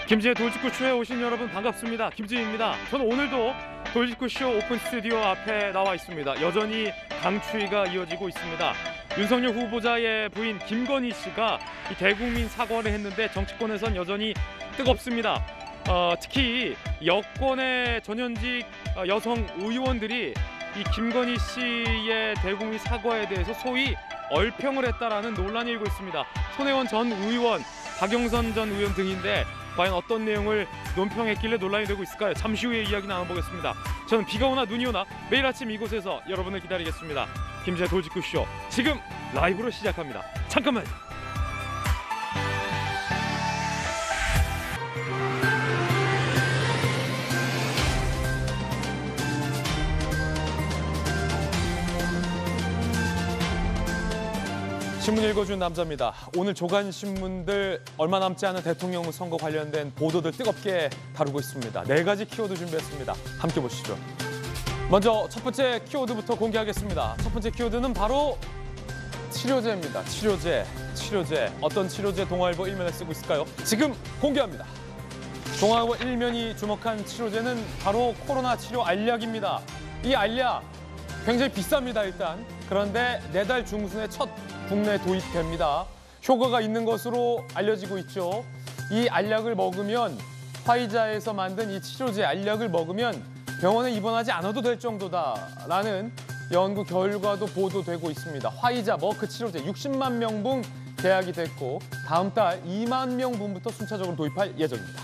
김지의 돌직구쇼에 오신 여러분 반갑습니다. 김지희입니다. 저는 오늘도 돌직구쇼 오픈 스튜디오 앞에 나와 있습니다. 여전히 강추위가 이어지고 있습니다. 윤석열 후보자의 부인 김건희 씨가 이 대국민 사과를 했는데 정치권에선 여전히 뜨겁습니다. 특히 여권의 전현직 여성 의원들이 이 김건희 씨의 대국민 사과에 대해서 소위 얼평을 했다라는 논란이 일고 있습니다. 손혜원 전 의원, 박영선 전 의원 등인데 과연 어떤 내용을 논평했길래 논란이 되고 있을까요? 잠시 후에 이야기 나눠보겠습니다. 저는 비가 오나 눈이 오나 매일 아침 이곳에서 여러분을 기다리겠습니다. 김지의 돌직구쇼 지금 라이브로 시작합니다. 잠깐만요. 신문 읽어준 남자입니다. 오늘 조간신문들 얼마 남지 않은 대통령 선거 관련된 보도들 뜨겁게 다루고 있습니다. 4가지 키워드 준비했습니다. 함께 보시죠. 먼저 첫 번째 키워드부터 공개하겠습니다. 첫 번째 키워드는 바로 치료제입니다. 치료제. 어떤 치료제 동아일보 1면에 쓰고 있을까요? 지금 공개합니다. 동아일보 1면이 주목한 치료제는 바로 코로나 치료 알약입니다. 이 알약 굉장히 비쌉니다, 일단. 그런데 내달 중순에 첫 국내 도입됩니다. 효과가 있는 것으로 알려지고 있죠. 이 알약을 먹으면 화이자에서 만든 이 치료제 알약을 먹으면 병원에 입원하지 않아도 될 정도다라는 연구 결과도 보도되고 있습니다. 화이자, 머크 치료제 60만 명분 계약이 됐고 다음 달 2만 명분부터 순차적으로 도입할 예정입니다.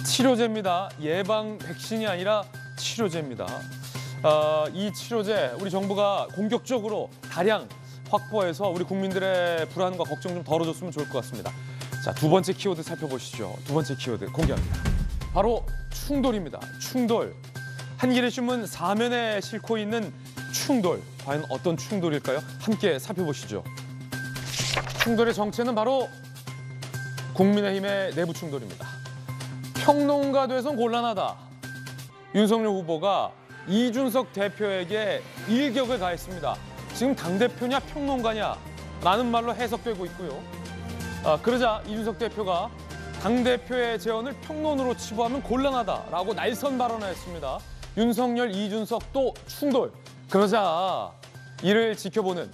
치료제입니다. 예방 백신이 아니라 치료제입니다. 이 치료제 우리 정부가 공격적으로 다량 확보해서 우리 국민들의 불안과 걱정 좀 덜어줬으면 좋을 것 같습니다. 자, 두 번째 키워드 살펴보시죠. 두 번째 키워드 공개합니다. 바로 충돌입니다. 충돌. 한겨레 신문 4면에 싣고 있는 충돌. 과연 어떤 충돌일까요? 함께 살펴보시죠. 충돌의 정체는 바로 국민의힘의 내부 충돌입니다. 평론가 돼선 곤란하다. 윤석열 후보가 이준석 대표에게 일격을 가했습니다. 지금 당대표냐 평론가냐 라는 말로 해석되고 있고요. 그러자 이준석 대표가 당대표의 재원을 평론으로 치부하면 곤란하다라고 날선 발언을 했습니다. 윤석열, 이준석 또 충돌. 그러자 이를 지켜보는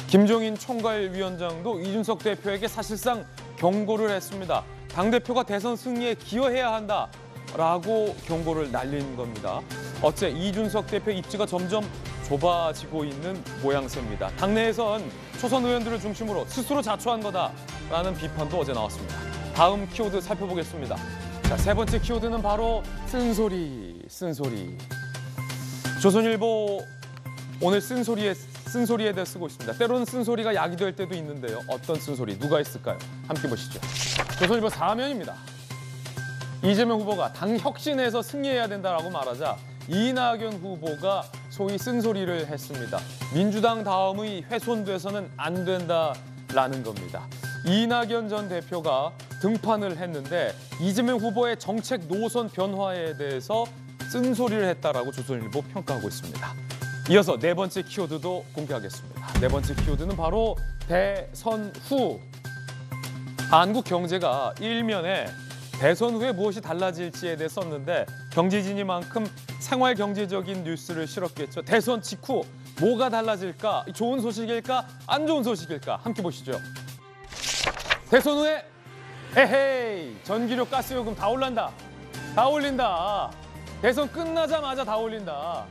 김종인 총괄위원장도 이준석 대표에게 사실상 경고를 했습니다. 당대표가 대선 승리에 기여해야 한다. 라고 경고를 날린 겁니다. 어째 이준석 대표 입지가 점점 좁아지고 있는 모양새입니다. 당내에선 초선 의원들을 중심으로 스스로 자초한 거다라는 비판도 어제 나왔습니다. 다음 키워드 살펴보겠습니다. 자, 세 번째 키워드는 바로 쓴소리. 조선일보 오늘 쓴소리에 대해 쓰고 있습니다. 때로는 쓴소리가 약이 될 때도 있는데요. 어떤 쓴소리, 누가 있을까요? 함께 보시죠. 조선일보 4면입니다. 이재명 후보가 당 혁신에서 승리해야 된다라고 말하자 이낙연 후보가 소위 쓴소리를 했습니다. 민주당 다음의 훼손돼서는 안 된다라는 겁니다. 이낙연 전 대표가 등판을 했는데 이재명 후보의 정책 노선 변화에 대해서 쓴소리를 했다라고 조선일보 평가하고 있습니다. 이어서 네 번째 키워드도 공개하겠습니다. 네 번째 키워드는 바로 대선 후. 한국경제가 1면에 대선 후에 무엇이 달라질지에 대해 썼는데 경제진이만큼 생활 경제적인 뉴스를 실었겠죠. 대선 직후 뭐가 달라질까? 좋은 소식일까? 안 좋은 소식일까? 함께 보시죠. 대선 후에 에헤이 전기료 가스요금 다 올란다. 다 올린다. 대선 끝나자마자 다 올린다.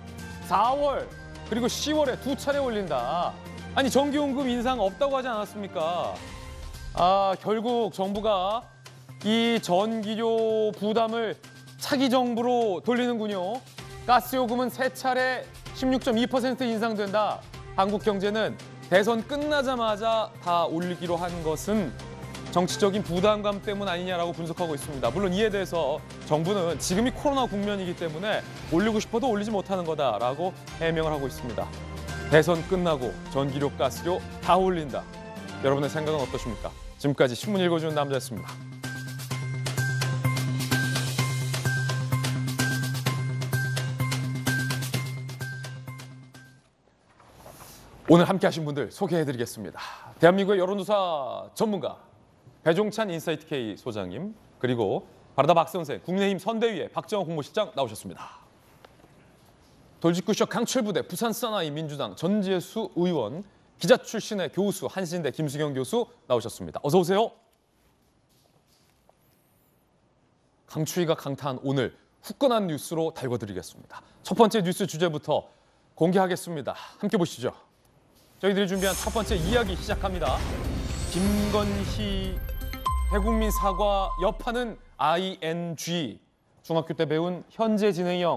4월 그리고 10월에 2차례 올린다. 아니 전기요금 인상 없다고 하지 않았습니까? 결국 정부가 이 전기료 부담을 차기 정부로 돌리는군요. 가스요금은 3차례 16.2% 인상된다. 한국경제는 대선 끝나자마자 다 올리기로 한 것은 정치적인 부담감 때문 아니냐라고 분석하고 있습니다. 물론 이에 대해서 정부는 지금이 코로나 국면이기 때문에 올리고 싶어도 올리지 못하는 거다라고 해명을 하고 있습니다. 대선 끝나고 전기료, 가스료 다 올린다. 여러분의 생각은 어떠십니까? 지금까지 신문 읽어주는 남자였습니다. 오늘 함께 하신 분들 소개해드리겠습니다. 대한민국의 여론조사 전문가 배종찬 인사이트 K 소장님, 그리고 바르다 박선생 국민의힘 선대위의 박정호 공보실장 나오셨습니다. 돌직구쇼 강철부대 부산 사나이 민주당 전재수 의원, 기자 출신의 교수 한신대 김수경 교수 나오셨습니다. 어서 오세요. 강추위가 강타한 오늘 후끈한 뉴스로 달궈드리겠습니다. 첫 번째 뉴스 주제부터 공개하겠습니다. 함께 보시죠. 저희들이 준비한 첫 번째 이야기 시작합니다. 김건희 대국민 사과 여파는 ING. 중학교 때 배운 현재 진행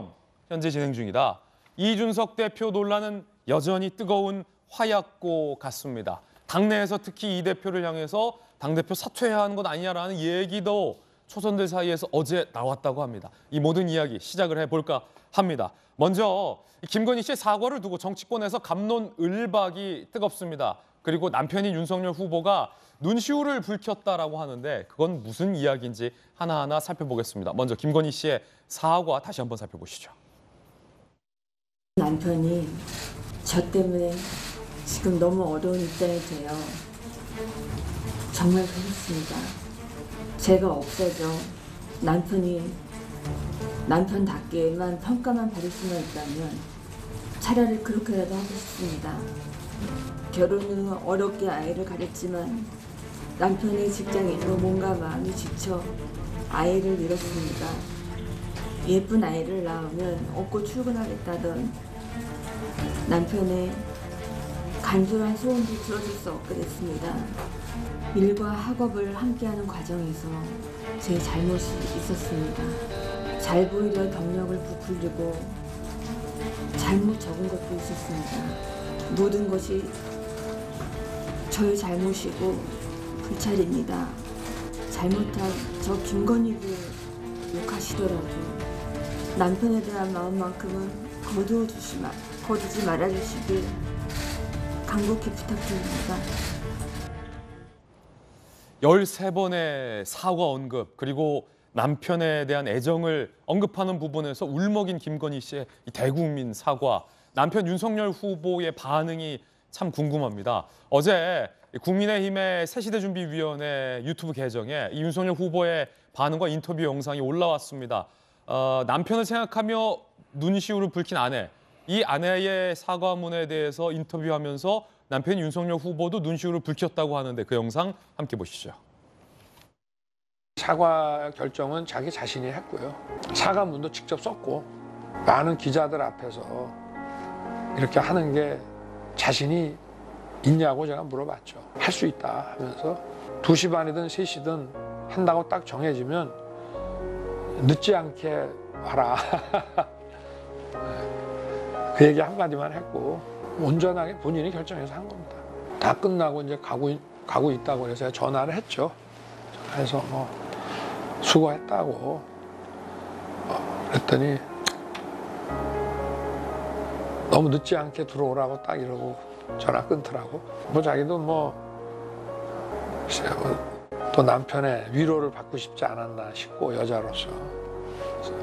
중이다. 이준석 대표 논란은 여전히 뜨거운 화약고 같습니다. 당내에서 특히 이 대표를 향해서 당대표 사퇴해야 하는 것 아니냐라는 얘기도 초선들 사이에서 어제 나왔다고 합니다. 이 모든 이야기 시작을 해볼까 합니다. 먼저 김건희 씨의 사과를 두고 정치권에서 갑론을박이 뜨겁습니다. 그리고 남편인 윤석열 후보가 눈시울을 붉혔다라고 하는데 그건 무슨 이야기인지 하나하나 살펴보겠습니다. 먼저 김건희 씨의 사과 다시 한번 살펴보시죠. 남편이 저 때문에 지금 너무 어려운 입장이 돼요. 정말 그렇습니다. 제가 없어져 남편이 남편답게만 평가만 받을 수만 있다면 차라리 그렇게라도 하고 싶습니다. 결혼 후 어렵게 아이를 가졌지만 남편이 직장인으로 몸과 마음이 지쳐 아이를 잃었습니다. 예쁜 아이를 낳으면 업고 출근하겠다던 남편의 간절한 소원도 들어줄 수 없게 됐습니다. 일과 학업을 함께하는 과정에서 제 잘못이 있었습니다. 잘 보이려 경력을 부풀리고 잘못 적은 것도 있었습니다. 모든 것이 저의 잘못이고 불찰입니다. 잘못한 저 김건희를 욕하시더라도 남편에 대한 마음만큼은 거두지 말아주시길 간곡히 부탁드립니다. 13번의 사과 언급, 그리고 남편에 대한 애정을 언급하는 부분에서 울먹인 김건희 씨의 대국민 사과, 남편 윤석열 후보의 반응이 참 궁금합니다. 어제 국민의힘의 새시대준비위원회 유튜브 계정에 이 윤석열 후보의 반응과 인터뷰 영상이 올라왔습니다. 남편을 생각하며 눈시울을 붉힌 아내, 이 아내의 사과문에 대해서 인터뷰하면서 남편 윤석열 후보도 눈시울을 붉혔다고 하는데 그 영상 함께 보시죠. 사과 결정은 자기 자신이 했고요. 사과문도 직접 썼고 많은 기자들 앞에서 이렇게 하는 게 자신이 있냐고 제가 물어봤죠. 할 수 있다 하면서 2시 반이든 3시든 한다고 딱 정해지면 늦지 않게 와라. 그 얘기 한마디만 했고 온전하게 본인이 결정해서 한 겁니다. 다 끝나고 이제 가고 있다고 그래서 전화를 했죠. 그래서 뭐 수고했다고 그랬더니 너무 늦지 않게 들어오라고 딱 이러고 전화 끊더라고. 뭐 자기도 또 남편의 위로를 받고 싶지 않았나 싶고 여자로서 그래서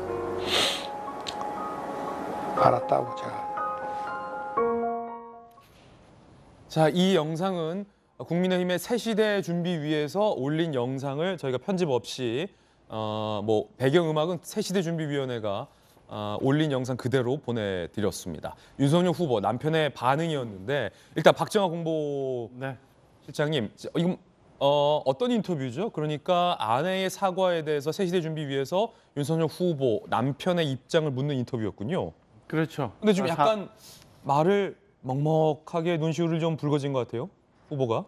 알았다고 제가. 자, 이 영상은 국민의힘의 새시대 준비위에서 올린 영상을 저희가 편집 없이 배경음악은 새시대 준비위원회가 올린 영상 그대로 보내드렸습니다. 윤석열 후보 남편의 반응이었는데 일단 박정호 공보 실장님, 이건 어떤 인터뷰죠? 그러니까 아내의 사과에 대해서 새시대 준비위에서 윤석열 후보 남편의 입장을 묻는 인터뷰였군요. 그렇죠. 근데 좀 약간 말을 먹먹하게 눈시울을 좀 붉어진 것 같아요, 후보가.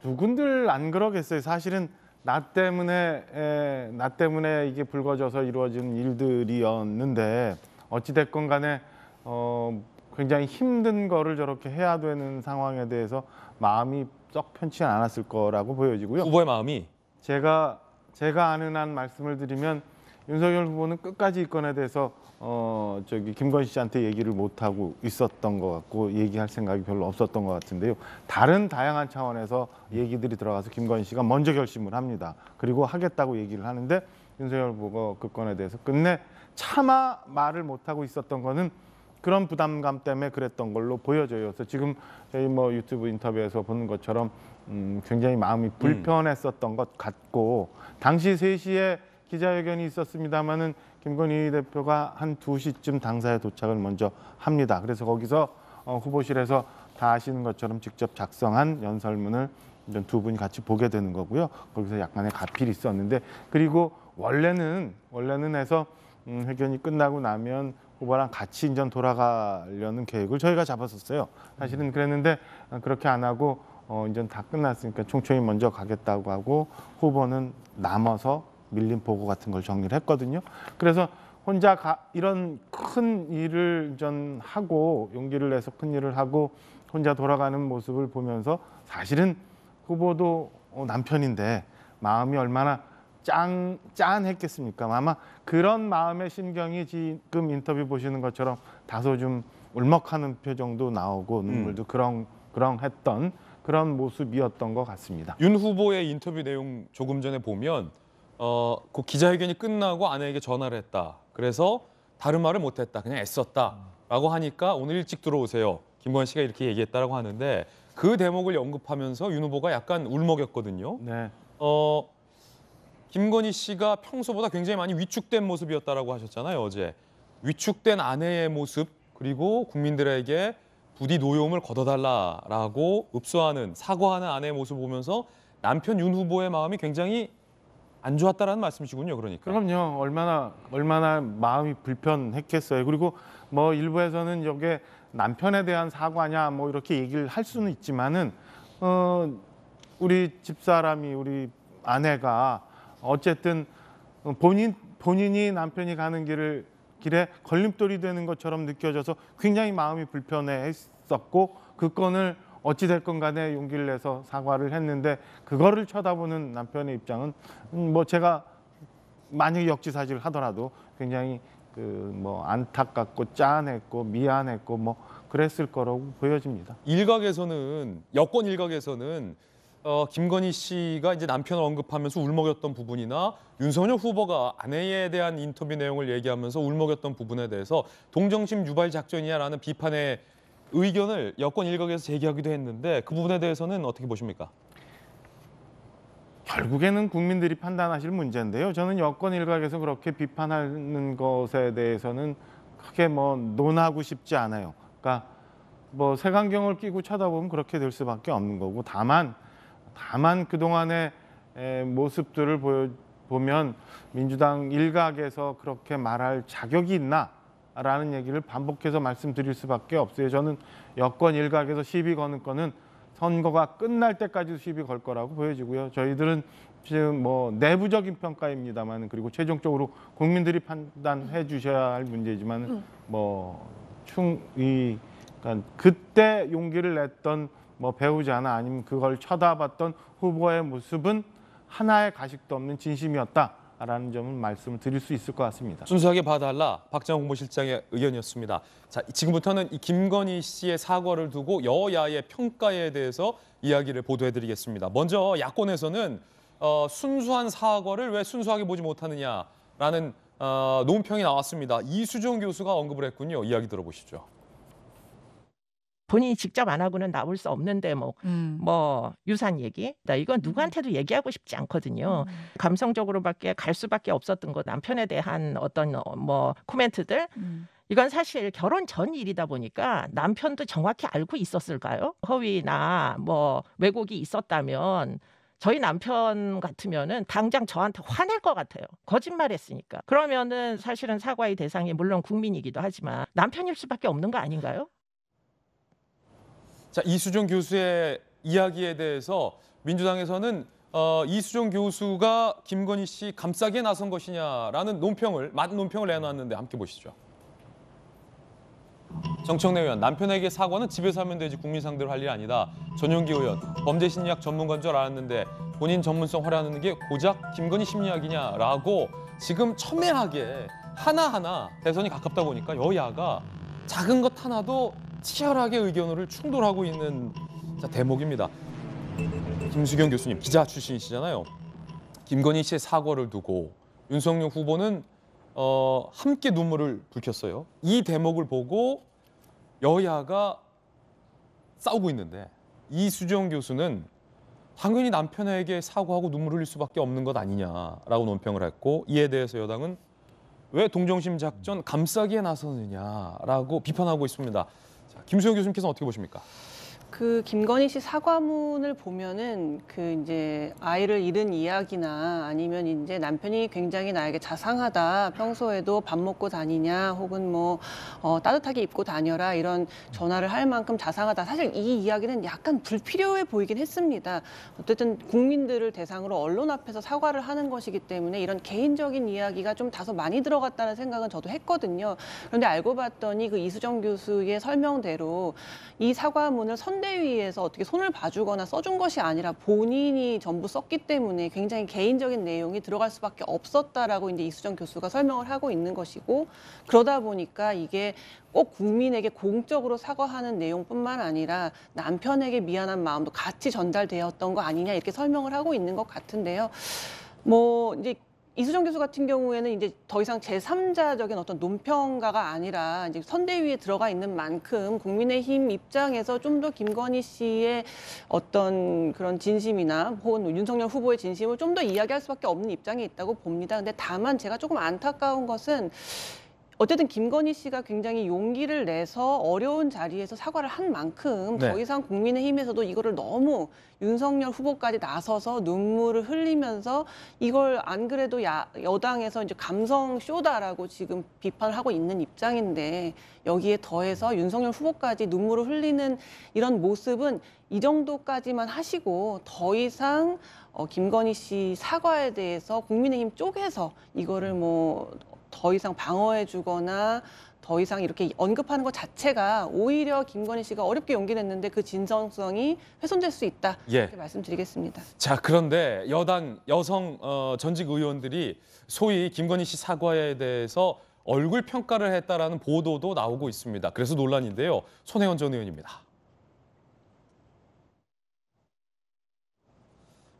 누군들 안 그러겠어요. 사실은 나 때문에 이게 붉어져서 이루어진 일들이었는데 어찌됐건 간에 굉장히 힘든 거를 저렇게 해야 되는 상황에 대해서 마음이 썩 편치 않았을 거라고 보여지고요. 후보의 마음이. 제가 아는 한 말씀을 드리면 윤석열 후보는 끝까지 이 건에 대해서 김건희 씨한테 얘기를 못 하고 있었던 것 같고 얘기할 생각이 별로 없었던 것 같은데요. 다른 다양한 차원에서 얘기들이 들어가서 김건희 씨가 먼저 결심을 합니다. 그리고 하겠다고 얘기를 하는데 윤석열 후보가 그 건에 대해서 끝내 차마 말을 못 하고 있었던 거는 그런 부담감 때문에 그랬던 걸로 보여져요. 그래서 지금 저희 뭐 유튜브 인터뷰에서 보는 것처럼 굉장히 마음이 불편했었던 것 같고, 당시 3시에 기자회견이 있었습니다마는 김건희 대표가 한 2시쯤 당사에 도착을 먼저 합니다. 그래서 거기서 후보실에서 다 아시는 것처럼 직접 작성한 연설문을 두 분이 같이 보게 되는 거고요. 거기서 약간의 가필이 있었는데, 그리고 원래는 해서 회견이 끝나고 나면 후보랑 같이 인전 돌아가려는 계획을 저희가 잡았었어요. 사실은 그랬는데 그렇게 안 하고 인전 다 끝났으니까 총총이 먼저 가겠다고 하고 후보는 남아서 밀린 보고 같은 걸 정리를 했거든요. 그래서 혼자 이런 큰 일을 하고 용기를 내서 큰 일을 하고 혼자 돌아가는 모습을 보면서 사실은 후보도 남편인데 마음이 얼마나 짠했겠습니까? 아마 그런 마음의 심경이 지금 인터뷰 보시는 것처럼 다소 좀 울먹하는 표정도 나오고 눈물도 그렁했던 그런 모습이었던 것 같습니다. 윤 후보의 인터뷰 내용 조금 전에 보면 그 기자회견이 끝나고 아내에게 전화를 했다. 그래서 다른 말을 못했다. 그냥 애썼다라고 하니까 오늘 일찍 들어오세요. 김건희 씨가 이렇게 얘기했다라고 하는데 그 대목을 언급하면서 윤 후보가 약간 울먹였거든요. 네. 김건희 씨가 평소보다 굉장히 많이 위축된 모습이었다라고 하셨잖아요, 어제. 위축된 아내의 모습, 그리고 국민들에게 부디 노여움을 걷어달라라고 읍소하는, 사과하는 아내의 모습을 보면서 남편 윤 후보의 마음이 굉장히 안 좋았다라는 말씀이시군요, 그러니까. 그럼요. 얼마나 마음이 불편했겠어요. 그리고 뭐 일부에서는 이게 남편에 대한 사과냐 뭐 이렇게 얘기를 할 수는 있지만은 우리 집사람이, 우리 아내가 어쨌든 본인이 남편이 가는 길에 걸림돌이 되는 것처럼 느껴져서 굉장히 마음이 불편해했었고, 그 건을 어찌 됐건 간에 용기를 내서 사과를 했는데 그거를 쳐다보는 남편의 입장은 뭐 제가 만약에 역지사지를 하더라도 굉장히 뭐 안타깝고 짠했고 미안했고 뭐 그랬을 거라고 보여집니다. 여권 일각에서는 김건희 씨가 이제 남편을 언급하면서 울먹였던 부분이나 윤석열 후보가 아내에 대한 인터뷰 내용을 얘기하면서 울먹였던 부분에 대해서 동정심 유발 작전이야라는 비판의 의견을 여권 일각에서 제기하기도 했는데 그 부분에 대해서는 어떻게 보십니까? 결국에는 국민들이 판단하실 문제인데요. 저는 여권 일각에서 그렇게 비판하는 것에 대해서는 크게 뭐 논하고 싶지 않아요. 그러니까 뭐 색안경을 끼고 쳐다보면 그렇게 될 수밖에 없는 거고, 다만 그동안의 모습들을 보면 민주당 일각에서 그렇게 말할 자격이 있나라는 얘기를 반복해서 말씀드릴 수밖에 없어요. 저는 여권 일각에서 시비 거는 거는 선거가 끝날 때까지도 시비 걸 거라고 보여지고요. 저희들은 지금 뭐 내부적인 평가입니다만, 그리고 최종적으로 국민들이 판단해 주셔야 할 문제지만 그러니까 그때 용기를 냈던 뭐 배우자나 아니면 그걸 쳐다봤던 후보의 모습은 하나의 가식도 없는 진심이었다라는 점은 말씀을 드릴 수 있을 것 같습니다. 순수하게 봐달라, 박장훈 홍보실장의 의견이었습니다. 자, 지금부터는 이 김건희 씨의 사과를 두고 여야의 평가에 대해서 이야기를 보도해드리겠습니다. 먼저 야권에서는 순수한 사과를 왜 순수하게 보지 못하느냐라는 논평이 나왔습니다. 이수정 교수가 언급을 했군요. 이야기 들어보시죠. 본인이 직접 안 하고는 나올 수 없는데 뭐 유산 얘기, 이건 누구한테도 얘기하고 싶지 않거든요. 감성적으로밖에 갈 수밖에 없었던 것, 남편에 대한 어떤 뭐 코멘트들, 이건 사실 결혼 전 일이다 보니까 남편도 정확히 알고 있었을까요? 허위나 뭐 왜곡이 있었다면 저희 남편 같으면은 당장 저한테 화낼 것 같아요. 거짓말했으니까. 그러면은 사실은 사과의 대상이 물론 국민이기도 하지만 남편일 수밖에 없는 거 아닌가요? 자, 이수정 교수의 이야기에 대해서 민주당에서는 이수정 교수가 김건희 씨 감싸기에 나선 것이냐라는 맞은 논평을 내놨는데 함께 보시죠. 정청래 의원, 남편에게 사과는 집에서 하면 되지 국민 상대로 할 일 아니다. 전용기 의원, 범죄 심리학 전문가인 줄 알았는데 본인 전문성 활용하는 게 고작 김건희 심리학이냐라고 지금 첨예하게 하나하나 대선이 가깝다 보니까 여야가 작은 것 하나도 치열하게 의견을 충돌하고 있는 대목입니다. 김수경 교수님, 기자 출신이시잖아요. 김건희 씨의 사과를 두고 윤석열 후보는 함께 눈물을 붉혔어요. 이 대목을 보고 여야가 싸우고 있는데 이수정 교수는 당연히 남편에게 사과하고 눈물 흘릴 수밖에 없는 것 아니냐라고 논평을 했고, 이에 대해서 여당은 왜 동정심 작전 감싸기에 나서느냐라고 비판하고 있습니다. 자, 김수영 교수님께서는 어떻게 보십니까? 그 김건희 씨 사과문을 보면은 그 이제 아이를 잃은 이야기나 아니면 이제 남편이 굉장히 나에게 자상하다, 평소에도 밥 먹고 다니냐, 혹은 뭐 따뜻하게 입고 다녀라, 이런 전화를 할 만큼 자상하다. 사실 이 이야기는 약간 불필요해 보이긴 했습니다. 어쨌든 국민들을 대상으로 언론 앞에서 사과를 하는 것이기 때문에 이런 개인적인 이야기가 좀 다소 많이 들어갔다는 생각은 저도 했거든요. 그런데 알고 봤더니 그 이수정 교수의 설명대로 이 사과문을 선대위에서 어떻게 손을 봐주거나 써준 것이 아니라 본인이 전부 썼기 때문에 굉장히 개인적인 내용이 들어갈 수밖에 없었다라고 이제 이수정 교수가 설명을 하고 있는 것이고, 그러다 보니까 이게 꼭 국민에게 공적으로 사과하는 내용뿐만 아니라 남편에게 미안한 마음도 같이 전달되었던 거 아니냐, 이렇게 설명을 하고 있는 것 같은데요. 뭐 이제 이수정 교수 같은 경우에는 이제 더 이상 제3자적인 어떤 논평가가 아니라 이제 선대위에 들어가 있는 만큼 국민의힘 입장에서 좀 더 김건희 씨의 어떤 그런 진심이나 혹은 윤석열 후보의 진심을 좀 더 이야기할 수밖에 없는 입장에 있다고 봅니다. 근데 다만 제가 조금 안타까운 것은 어쨌든 김건희 씨가 굉장히 용기를 내서 어려운 자리에서 사과를 한 만큼 네. 더 이상 국민의힘에서도 이거를 너무 윤석열 후보까지 나서서 눈물을 흘리면서 이걸 안 그래도 여당에서 이제 감성 쇼다라고 지금 비판을 하고 있는 입장인데, 여기에 더해서 윤석열 후보까지 눈물을 흘리는 이런 모습은 이 정도까지만 하시고 더 이상 김건희 씨 사과에 대해서 국민의힘 쪽에서 이거를 뭐 더 이상 방어해주거나 더 이상 이렇게 언급하는 것 자체가 오히려 김건희 씨가 어렵게 용기 냈는데 그 진정성이 훼손될 수 있다, 이렇게 말씀드리겠습니다. 자, 그런데 여당 여성 전직 의원들이 소위 김건희 씨 사과에 대해서 얼굴 평가를 했다라는 보도도 나오고 있습니다. 그래서 논란인데요. 손혜원 전 의원입니다.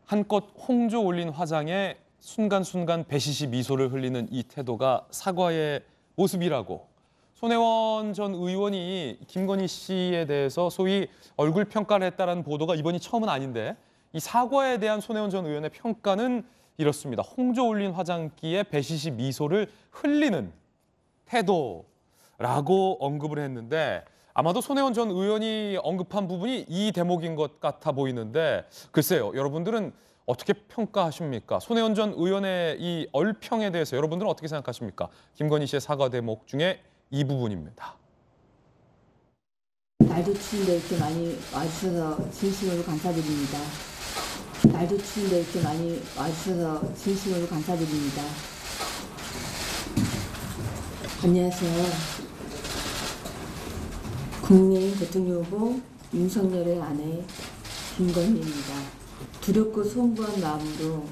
한껏 홍조 올린 화장에 순간순간 배시시 미소를 흘리는 이 태도가 사과의 모습이라고 손혜원 전 의원이 김건희 씨에 대해서 소위 얼굴 평가를 했다는 보도가 이번이 처음은 아닌데, 이 사과에 대한 손혜원 전 의원의 평가는 이렇습니다. 홍조 올린 화장기에 배시시 미소를 흘리는 태도라고 언급을 했는데, 아마도 손혜원 전 의원이 언급한 부분이 이 대목인 것 같아 보이는데, 글쎄요, 여러분들은 어떻게 평가하십니까? 손혜원 전 의원의 이 얼평에 대해서 여러분들은 어떻게 생각하십니까? 김건희 씨의 사과 대목 중에 이 부분입니다. 날도 추운데 이렇게 많이 와주셔서 진심으로 감사드립니다. 날도 추운데 이렇게 많이 와주셔서 진심으로 감사드립니다. 안녕하세요. 국민의힘 대통령 후보 윤석열의 아내 김건희입니다. 두렵고 송구한 마음으로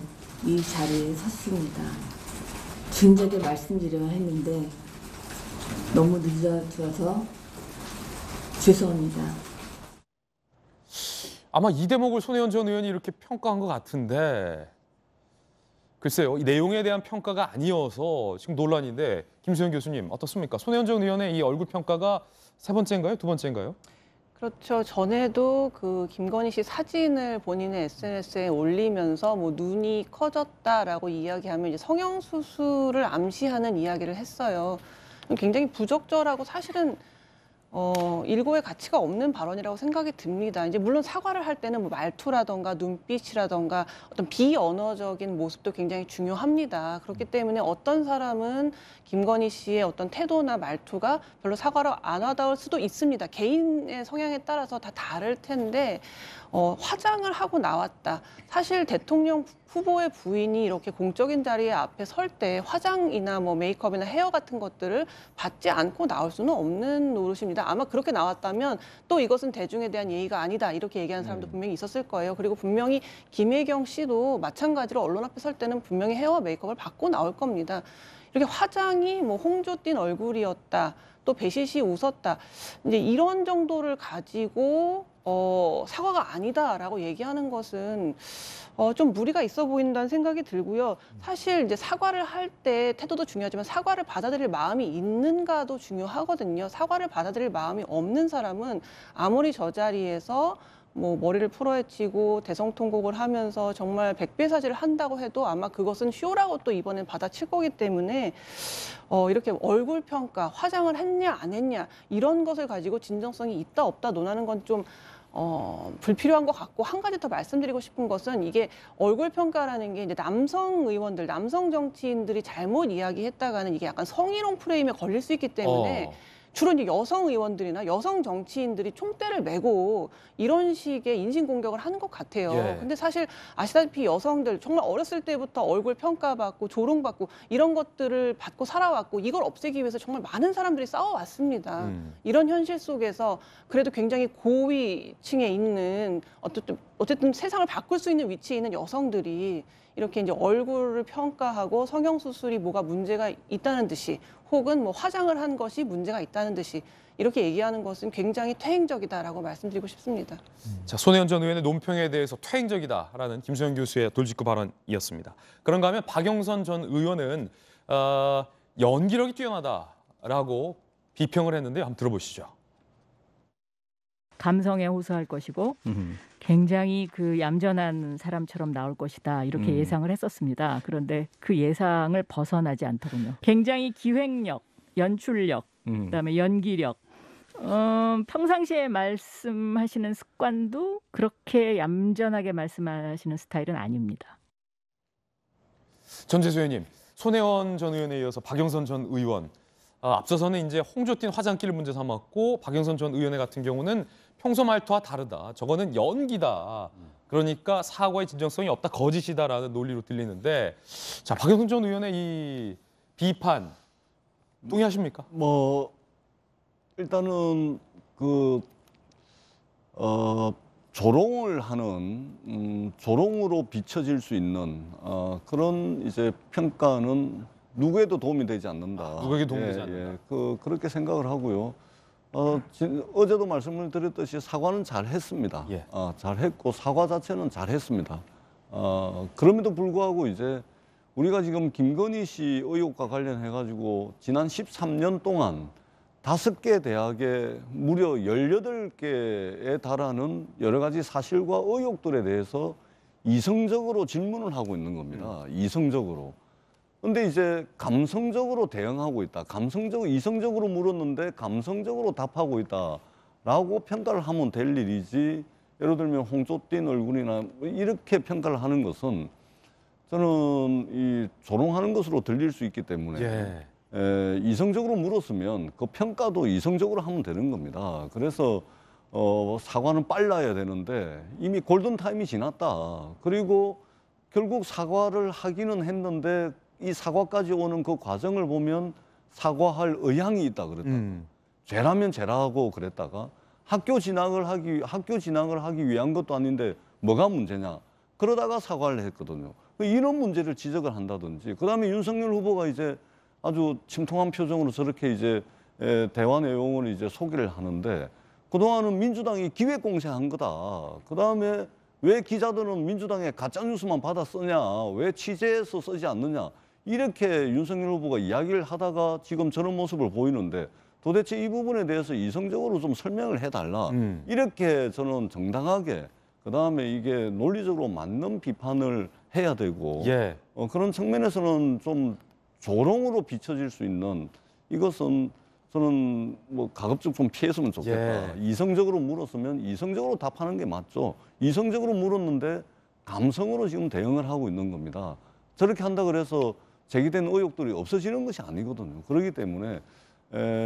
이 자리에 섰습니다. 진작에 말씀드려야 했는데 너무 늦어져서 죄송합니다. 아마 이 대목을 손혜원 전 의원이 이렇게 평가한 것 같은데, 글쎄요, 이 내용에 대한 평가가 아니어서 지금 논란인데, 김수영 교수님 어떻습니까? 손혜원 전 의원의 이 얼굴 평가가 세 번째인가요? 두 번째인가요? 그렇죠. 전에도 그 김건희 씨 사진을 본인의 SNS에 올리면서 뭐 눈이 커졌다라고 이야기하면 이제 성형수술을 암시하는 이야기를 했어요. 굉장히 부적절하고 사실은 일고의 가치가 없는 발언이라고 생각이 듭니다. 이제 물론 사과를 할 때는 뭐 말투라던가 눈빛이라던가 어떤 비언어적인 모습도 굉장히 중요합니다. 그렇기 때문에 어떤 사람은 김건희 씨의 어떤 태도나 말투가 별로 사과를 안 와닿을 수도 있습니다. 개인의 성향에 따라서 다 다를 텐데 화장을 하고 나왔다. 사실 대통령 후보의 부인이 이렇게 공적인 자리에 앞에 설 때 화장이나 뭐 메이크업이나 헤어 같은 것들을 받지 않고 나올 수는 없는 노릇입니다. 아마 그렇게 나왔다면 또 이것은 대중에 대한 예의가 아니다, 이렇게 얘기하는 사람도 분명히 있었을 거예요. 그리고 분명히 김혜경 씨도 마찬가지로 언론 앞에 설 때는 분명히 헤어와 메이크업을 받고 나올 겁니다. 이렇게 화장이 뭐 홍조 띤 얼굴이었다. 또 배시시 웃었다. 이제 이런 정도를 가지고 사과가 아니다라고 얘기하는 것은 좀 무리가 있어 보인다는 생각이 들고요. 사실 이제 사과를 할 때 태도도 중요하지만 사과를 받아들일 마음이 있는가도 중요하거든요. 사과를 받아들일 마음이 없는 사람은 아무리 저 자리에서 뭐 머리를 풀어헤치고 대성통곡을 하면서 정말 백배사지를 한다고 해도 아마 그것은 쇼라고 또 이번엔 받아칠 거기 때문에 이렇게 얼굴 평가, 화장을 했냐 안 했냐 이런 것을 가지고 진정성이 있다 없다 논하는 건 좀 불필요한 것 같고, 한 가지 더 말씀드리고 싶은 것은 이게 얼굴 평가라는 게 이제 남성 의원들, 남성 정치인들이 잘못 이야기했다가는 이게 약간 성희롱 프레임에 걸릴 수 있기 때문에 주로 이제 여성 의원들이나 여성 정치인들이 총대를 메고 이런 식의 인신 공격을 하는 것 같아요. 예. 근데 사실 아시다시피 여성들 정말 어렸을 때부터 얼굴 평가받고 조롱받고 이런 것들을 받고 살아왔고 이걸 없애기 위해서 정말 많은 사람들이 싸워왔습니다. 이런 현실 속에서 그래도 굉장히 고위층에 있는 어쨌든 세상을 바꿀 수 있는 위치에 있는 여성들이 이렇게 이제 얼굴을 평가하고 성형수술이 뭐가 문제가 있다는 듯이 혹은 뭐 화장을 한 것이 문제가 있다는 듯이 이렇게 얘기하는 것은 굉장히 퇴행적이다라고 말씀드리고 싶습니다. 자, 손혜원 전 의원의 논평에 대해서 퇴행적이다라는 김소영 교수의 돌직구 발언이었습니다. 그런가 하면 박영선 전 의원은 연기력이 뛰어나다라고 비평을 했는데요. 한번 들어보시죠. 감성에 호소할 것이고 굉장히 그 얌전한 사람처럼 나올 것이다 이렇게 예상을 했었습니다. 그런데 그 예상을 벗어나지 않더군요. 굉장히 기획력, 연출력, 그다음에 연기력, 평상시에 말씀하시는 습관도 그렇게 얌전하게 말씀하시는 스타일은 아닙니다. 전재수 의원님, 손혜원 전 의원에 이어서 박영선 전 의원, 앞서서는 이제 홍조 띤 화장기를 문제 삼았고 박영선 전 의원 같은 경우는 평소 말투와 다르다. 저거는 연기다. 그러니까 사과의 진정성이 없다. 거짓이다라는 논리로 들리는데, 자, 박영선 전 의원의 이 비판 동의하십니까? 뭐 일단은 그 조롱을 하는 조롱으로 비춰질 수 있는 그런 이제 평가는 누구에도 도움이 되지 않는다. 누구에게 도움이 되지 않는다. 그렇게 생각을 하고요. 어제도 말씀을 드렸듯이 사과는 잘했습니다. 예. 잘했고 사과 자체는 잘했습니다. 그럼에도 불구하고 이제 우리가 지금 김건희 씨 의혹과 관련해 가지고 지난 13년 동안 5개 대학에 무려 18개에 달하는 여러 가지 사실과 의혹들에 대해서 이성적으로 질문을 하고 있는 겁니다. 이성적으로. 근데 이제 감성적으로 대응하고 있다. 이성적으로 물었는데 감성적으로 답하고 있다라고 평가를 하면 될 일이지, 예를 들면 홍조 띤 얼굴이나 이렇게 평가를 하는 것은 저는 이 조롱하는 것으로 들릴 수 있기 때문에 이성적으로 물었으면 그 평가도 이성적으로 하면 되는 겁니다. 그래서 사과는 빨라야 되는데 이미 골든타임이 지났다. 그리고 결국 사과를 하기는 했는데 이 사과까지 오는 그 과정을 보면 사과할 의향이 있다 그랬다. 죄라면 죄라고 그랬다가 학교 진학을 하기 위한 것도 아닌데 뭐가 문제냐. 그러다가 사과를 했거든요. 이런 문제를 지적을 한다든지, 그다음에 윤석열 후보가 이제 아주 침통한 표정으로 저렇게 이제 대화 내용을 이제 소개를 하는데, 그동안은 민주당이 기획공세한 거다. 그다음에 왜 기자들은 민주당의 가짜뉴스만 받아 쓰냐, 왜 취재해서 쓰지 않느냐, 이렇게 윤석열 후보가 이야기를 하다가 지금 저런 모습을 보이는데, 도대체 이 부분에 대해서 이성적으로 좀 설명을 해달라. 이렇게 저는 정당하게, 그다음에 이게 논리적으로 맞는 비판을 해야 되고, 그런 측면에서는 좀 조롱으로 비춰질 수 있는, 이것은 저는 뭐 가급적 좀 피했으면 좋겠다. 이성적으로 물었으면 이성적으로 답하는 게 맞죠. 이성적으로 물었는데 감성으로 지금 대응을 하고 있는 겁니다. 저렇게 한다 그래서 제기된 의혹들이 없어지는 것이 아니거든요. 그렇기 때문에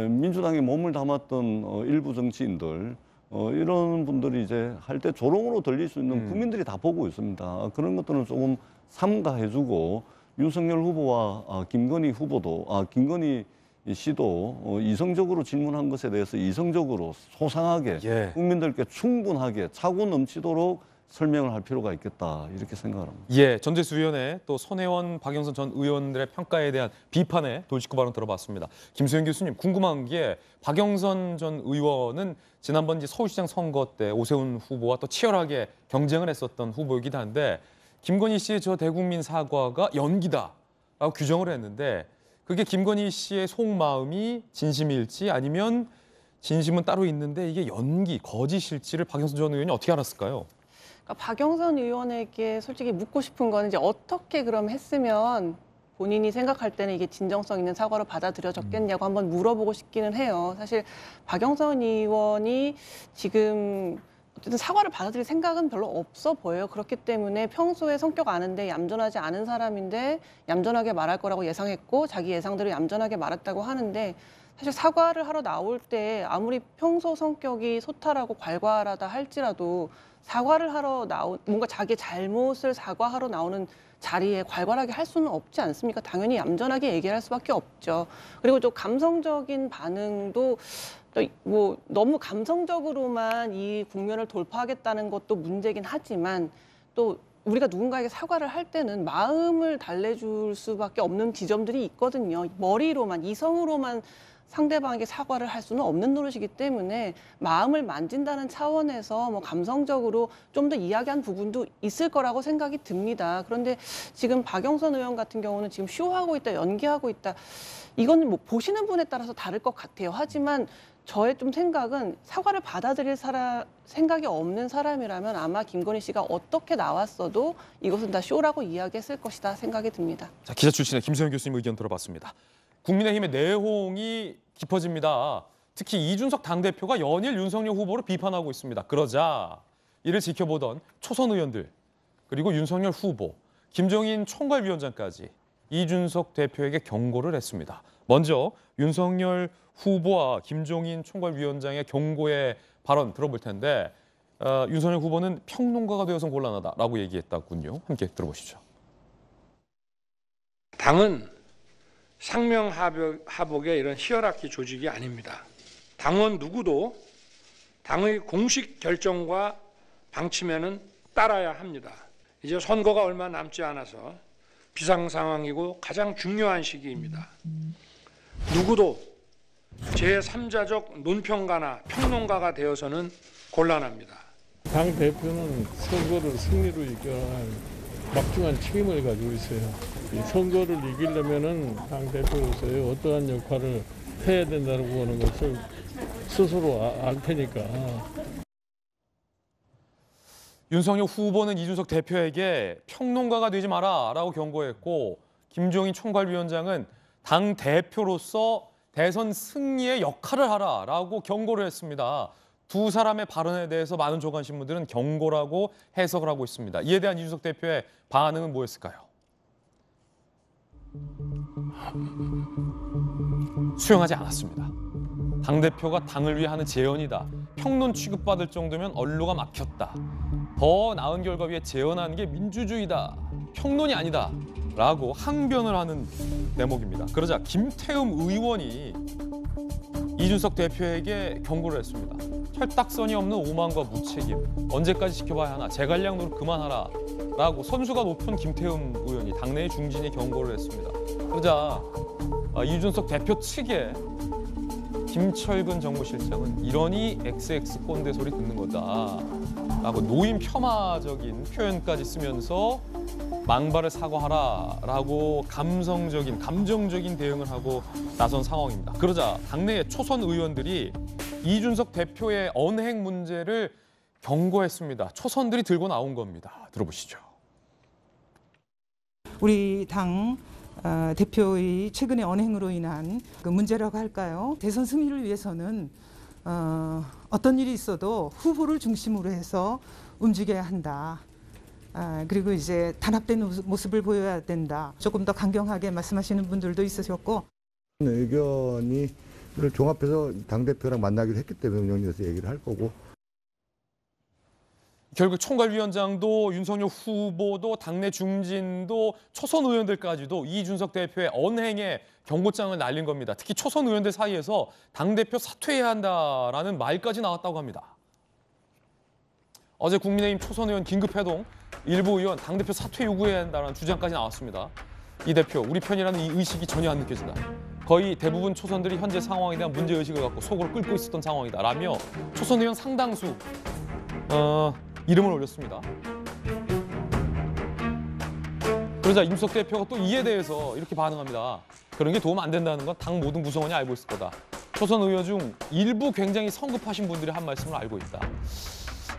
민주당에 몸을 담았던 일부 정치인들, 이런 분들이 이제 할 때 조롱으로 들릴 수 있는 국민들이 다 보고 있습니다. 그런 것들은 조금 삼가해주고, 윤석열 후보와 김건희 씨도 이성적으로 질문한 것에 대해서 이성적으로 소상하게 국민들께 충분하게 차고 넘치도록 설명을 할 필요가 있겠다 이렇게 생각을 합니다. 예, 전재수위원회 또 손혜원, 박영선 전 의원들의 평가에 대한 비판의 돌직구 발언 들어봤습니다. 김수현 교수님, 궁금한 게 박영선 전 의원은 지난번 이제 서울시장 선거 때 오세훈 후보와 또 치열하게 경쟁을 했었던 후보이기도 한데 김건희 씨의 저 대국민 사과가 연기다라고 규정을 했는데 그게 김건희 씨의 속마음이 진심일지 아니면 진심은 따로 있는데 이게 연기, 거짓일지를 박영선 전 의원이 어떻게 알았을까요? 그러니까 박영선 의원에게 솔직히 묻고 싶은 거는 이제 어떻게 그럼 했으면 본인이 생각할 때는 이게 진정성 있는 사과로 받아들여졌겠냐고 한번 물어보고 싶기는 해요. 사실 박영선 의원이 지금 어쨌든 사과를 받아들일 생각은 별로 없어 보여요. 그렇기 때문에 평소에 성격 아는데 얌전하지 않은 사람인데 얌전하게 말할 거라고 예상했고 자기 예상대로 얌전하게 말했다고 하는데 사실 사과를 하러 나올 때 아무리 평소 성격이 소탈하고 괄괄하다 할지라도 사과를 하러 뭔가 자기 잘못을 사과하러 나오는 자리에 괄괄하게 할 수는 없지 않습니까? 당연히 얌전하게 얘기할 수밖에 없죠. 그리고 또 감성적인 반응도 뭐 너무 감성적으로만 이 국면을 돌파하겠다는 것도 문제긴 하지만 또 우리가 누군가에게 사과를 할 때는 마음을 달래줄 수밖에 없는 지점들이 있거든요. 머리로만, 이성으로만 상대방에게 사과를 할 수는 없는 노릇이기 때문에 마음을 만진다는 차원에서 뭐 감성적으로 좀 더 이야기한 부분도 있을 거라고 생각이 듭니다. 그런데 지금 박영선 의원 같은 경우는 지금 쇼하고 있다, 연기하고 있다. 이건 뭐 보시는 분에 따라서 다를 것 같아요. 하지만 저의 좀 생각은 사과를 받아들일 생각이 없는 사람이라면 아마 김건희 씨가 어떻게 나왔어도 이것은 다 쇼라고 이야기했을 것이다 생각이 듭니다. 자, 기자 출신의 김수현 교수님 의견 들어봤습니다. 국민의힘의 내홍이 깊어집니다. 특히 이준석 당대표가 연일 윤석열 후보를 비판하고 있습니다. 그러자 이를 지켜보던 초선 의원들 그리고 윤석열 후보, 김종인 총괄위원장까지 이준석 대표에게 경고를 했습니다. 먼저 윤석열 후보와 김종인 총괄위원장의 경고의 발언 들어볼 텐데 윤석열 후보는 평론가가 되어서 곤란하다라고 얘기했다군요. 함께 들어보시죠. 당은 상명하복의 이런 히어라키 조직이 아닙니다. 당원 누구도 당의 공식 결정과 방침에는 따라야 합니다. 이제 선거가 얼마 남지 않아서 비상 상황이고 가장 중요한 시기입니다. 누구도 제3자적 논평가나 평론가가 되어서는 곤란합니다. 당 대표는 선거를 승리로 이겨할 막중한 책임을 가지고 있어요. 이 선거를 이기려면은 당 대표로서의 어떠한 역할을 해야 된다고 하는 것을 스스로 알 테니까. 윤석열 후보는 이준석 대표에게 평론가가 되지 마라라고 경고했고 김종인 총괄위원장은 당 대표로서 대선 승리의 역할을 하라라고 경고를 했습니다. 두 사람의 발언에 대해서 많은 조간 신문들은 경고라고 해석을 하고 있습니다. 이에 대한 이준석 대표의 반응은 뭐였을까요? 수용하지 않았습니다. 당대표가 당을 위해 하는 재연이다. 평론 취급받을 정도면 언로가 막혔다. 더 나은 결과 위해 재연하는 게 민주주의다. 평론이 아니다. 라고 항변을 하는 대목입니다. 그러자 김태흠 의원이 이준석 대표에게 경고를 했습니다. 혈딱선이 없는 오만과 무책임. 언제까지 지켜봐야 하나. 제갈량 노릇 그만하라. 라고 선수가 높은 김태흠 의원이 당내의 중진이 경고를 했습니다. 그러자 이준석 대표 측에 김철근 정무실장은 이러니 XX 꼰대 소리 듣는 거다. 라고 노인 폄하적인 표현까지 쓰면서 망발을 사과하라라고 감정적인 대응을 하고 나선 상황입니다. 그러자 당내의 초선 의원들이 이준석 대표의 언행 문제를 경고했습니다. 초선들이 들고 나온 겁니다. 들어보시죠. 우리 당 대표의 최근의 언행으로 인한 그 문제라고 할까요? 대선 승리를 위해서는 어떤 일이 있어도 후보를 중심으로 해서 움직여야 한다. 그리고 이제 단합된 모습을 보여야 된다. 조금 더 강경하게 말씀하시는 분들도 있으셨고. 의견이 종합해서 당대표랑 만나기로 했기 때문에 운영위에서 얘기를 할 거고. 결국 총괄위원장도 윤석열 후보도 당내 중진도 초선 의원들까지도 이준석 대표의 언행에 경고장을 날린 겁니다. 특히 초선 의원들 사이에서 당대표 사퇴해야 한다라는 말까지 나왔다고 합니다. 어제 국민의힘 초선 의원 긴급회동, 일부 의원 당대표 사퇴 요구해야 한다는 주장까지 나왔습니다. 이 대표, 우리 편이라는 이 의식이 전혀 안 느껴진다. 거의 대부분 초선들이 현재 상황에 대한 문제의식을 갖고 속으로 끓고 있었던 상황이다 라며 초선 의원 상당수 이름을 올렸습니다. 그러자 임석 대표가 또 이에 대해서 이렇게 반응합니다. 그런 게 도움 안 된다는 건 당 모든 구성원이 알고 있을 거다. 초선 의원 중 일부 굉장히 성급하신 분들이 한 말씀을 알고 있다.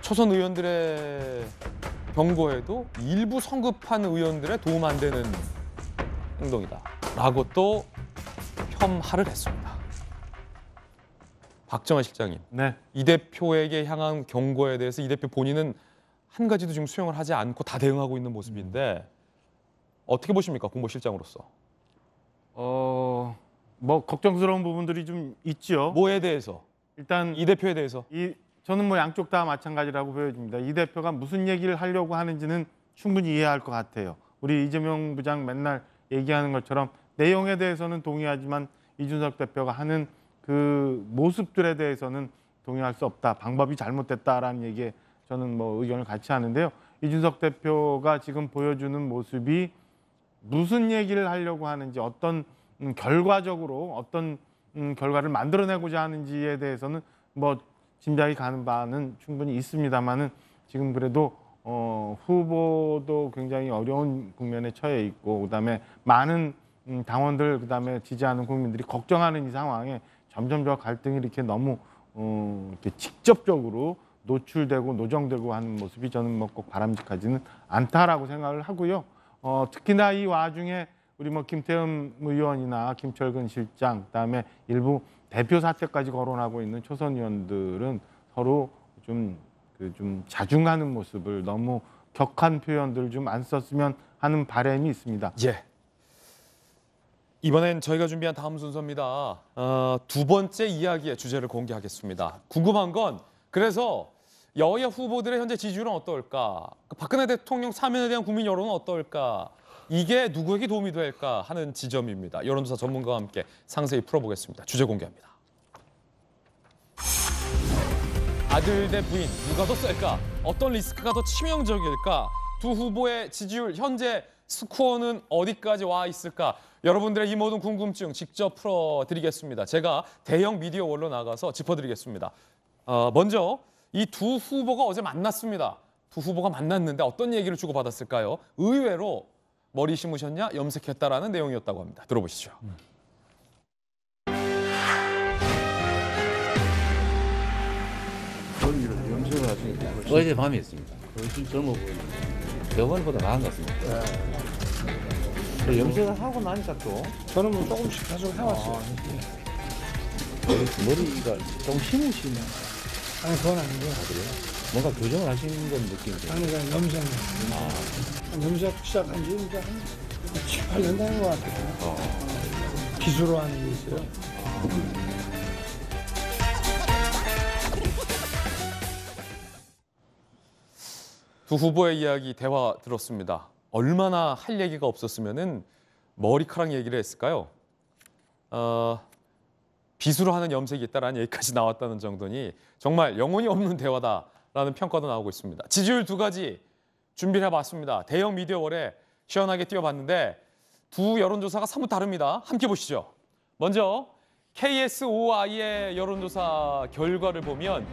초선 의원들의 경고에도 일부 성급한 의원들의 도움 안 되는 행동이다 라고 또 폄하를 했습니다. 박정환 실장님, 네. 이 대표에게 향한 경고에 대해서 이 대표 본인은 한 가지도 지금 수용을 하지 않고 다 대응하고 있는 모습인데 어떻게 보십니까, 공보실장으로서? 뭐 걱정스러운 부분들이 좀 있죠. 뭐에 대해서? 일단 이 대표에 대해서? 저는 뭐 양쪽 다 마찬가지라고 보여집니다. 이 대표가 무슨 얘기를 하려고 하는지는 충분히 이해할 것 같아요. 우리 이재명 부장 맨날 얘기하는 것처럼 내용에 대해서는 동의하지만 이준석 대표가 하는 그 모습들에 대해서는 동의할 수 없다. 방법이 잘못됐다라는 얘기에 저는 뭐 의견을 같이 하는데요. 이준석 대표가 지금 보여주는 모습이 무슨 얘기를 하려고 하는지, 어떤 결과적으로 어떤 결과를 만들어내고자 하는지에 대해서는 뭐 짐작이 가는 바는 충분히 있습니다만은 지금 그래도 후보도 굉장히 어려운 국면에 처해 있고, 그다음에 많은 당원들, 그다음에 지지하는 국민들이 걱정하는 이 상황에 점점 더 갈등이 이렇게 너무 이렇게 직접적으로 노출되고 노정되고 하는 모습이 저는 뭐 꼭 바람직하지는 않다라고 생각을 하고요. 특히나 이 와중에 우리 뭐 김태흠 의원이나 김철근 실장, 그다음에 일부 대표 사퇴까지 거론하고 있는 초선 의원들은 서로 좀 자중하는 모습을, 너무 격한 표현들을 좀 안 썼으면 하는 바람이 있습니다. 예. 이번엔 저희가 준비한 다음 순서입니다. 두 번째 이야기의 주제를 공개하겠습니다. 궁금한 건 그래서 여야 후보들의 현재 지지율은 어떨까? 박근혜 대통령 사면에 대한 국민 여론은 어떨까? 이게 누구에게 도움이 될까 하는 지점입니다. 여론조사 전문가와 함께 상세히 풀어보겠습니다. 주제 공개합니다. 아들 대 부인, 누가 더 셀까? 어떤 리스크가 더 치명적일까? 두 후보의 지지율, 현재 스코어는 어디까지 와 있을까? 여러분들의 이 모든 궁금증 직접 풀어드리겠습니다. 제가 대형 미디어 원로 나가서 짚어드리겠습니다. 먼저 이 두 후보가 어제 만났습니다. 두 후보가 만났는데 어떤 얘기를 주고받았을까요? 의외로 머리 심으셨냐, 염색했다라는 내용이었다고 합니다. 들어보시죠. 어제 밤에 했습니다. 훨씬 젊어 보이고 저번보다 나은 것 같습니다. 염색을 하고 나니까 또 저는 뭐 조금씩 계속 해왔어요. 머리가 좀 심으시면 아니 그건 아니고. 그래요? 뭔가 교정을 하시는 건 느낌이죠. 아니 그냥 염색. 염색 시작한 지 이제 한 7, 8년 되는 것 같아요. 기수로 하는 게 있어요. 두 후보의 이야기 대화 들었습니다. 얼마나 할 얘기가 없었으면은 머리카락 얘기를 했을까요? 비수로 하는 염색이 있다라는 얘기까지 나왔다는 정도니 정말 영혼이 없는 대화다라는 평가도 나오고 있습니다. 지지율 두 가지 준비를 해봤습니다. 대형 미디어월에 시원하게 띄워봤는데 두 여론조사가 사뭇 다릅니다. 함께 보시죠. 먼저 KSOI의 여론조사 결과를 보면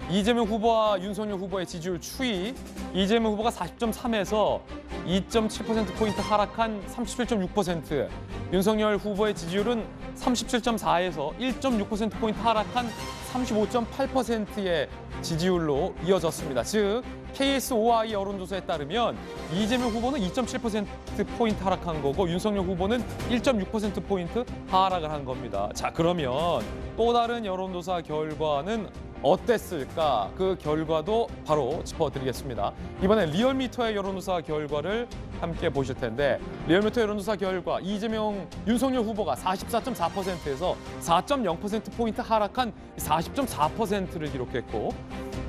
이재명 후보와 윤석열 후보의 지지율 추이, 이재명 후보가 40.3에서 2.7%포인트 하락한 37.6%, 윤석열 후보의 지지율은 37.4에서 1.6%포인트 하락한 35.8%의 지지율로 이어졌습니다. 즉 KSOI 여론조사에 따르면 이재명 후보는 2.7%포인트 하락한 거고 윤석열 후보는 1.6%포인트 하락을 한 겁니다. 자, 그러면 또 다른 여론조사 결과는 어땠을까? 그 결과도 바로 짚어드리겠습니다. 이번에 리얼미터의 여론조사 결과를 함께 보실 텐데 리얼미터 여론조사 결과 이재명, 윤석열 후보가 44.4%에서 4.0%포인트 하락한 40.4%를 기록했고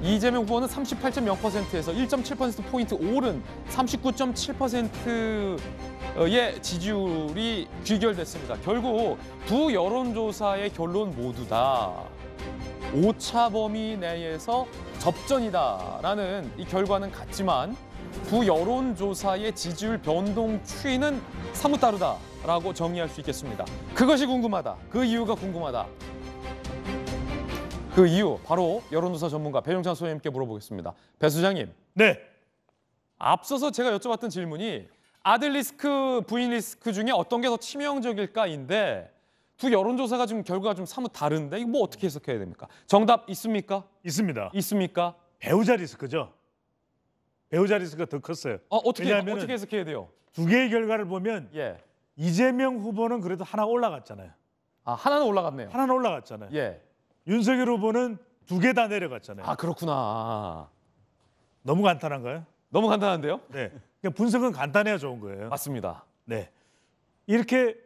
이재명 후보는 38.0%에서 1.7%포인트 오른 39.7%의 지지율이 귀결됐습니다. 결국 두 여론조사의 결론 모두 다 오차 범위 내에서 접전이다라는 이 결과는 같지만 두 여론조사의 지지율 변동 추이는 사뭇 다르다라고 정리할 수 있겠습니다. 그것이 궁금하다. 그 이유가 궁금하다. 그 이유 바로 여론조사 전문가 배종찬 소장님께 물어보겠습니다. 배 소장님. 네. 앞서서 제가 여쭤봤던 질문이 아들 리스크, 부인 리스크 중에 어떤 게 더 치명적일까인데 두 여론조사가 지금 결과가 좀 사뭇 다른데 이거 뭐 어떻게 해석해야 됩니까? 정답 있습니까? 있습니다. 있습니까? 배우자 리스크죠. 배우자 리스크가 더 컸어요. 어떻게 해석해야 돼요? 두 개의 결과를 보면 예. 이재명 후보는 그래도 하나 올라갔잖아요. 아, 하나는 올라갔네요. 하나는 올라갔잖아요. 예. 윤석열 후보는 두 개 다 내려갔잖아요. 아, 그렇구나. 너무 간단한가요? 너무 간단한데요? 네. 그러니까 분석은 간단해야 좋은 거예요. 맞습니다. 네. 이렇게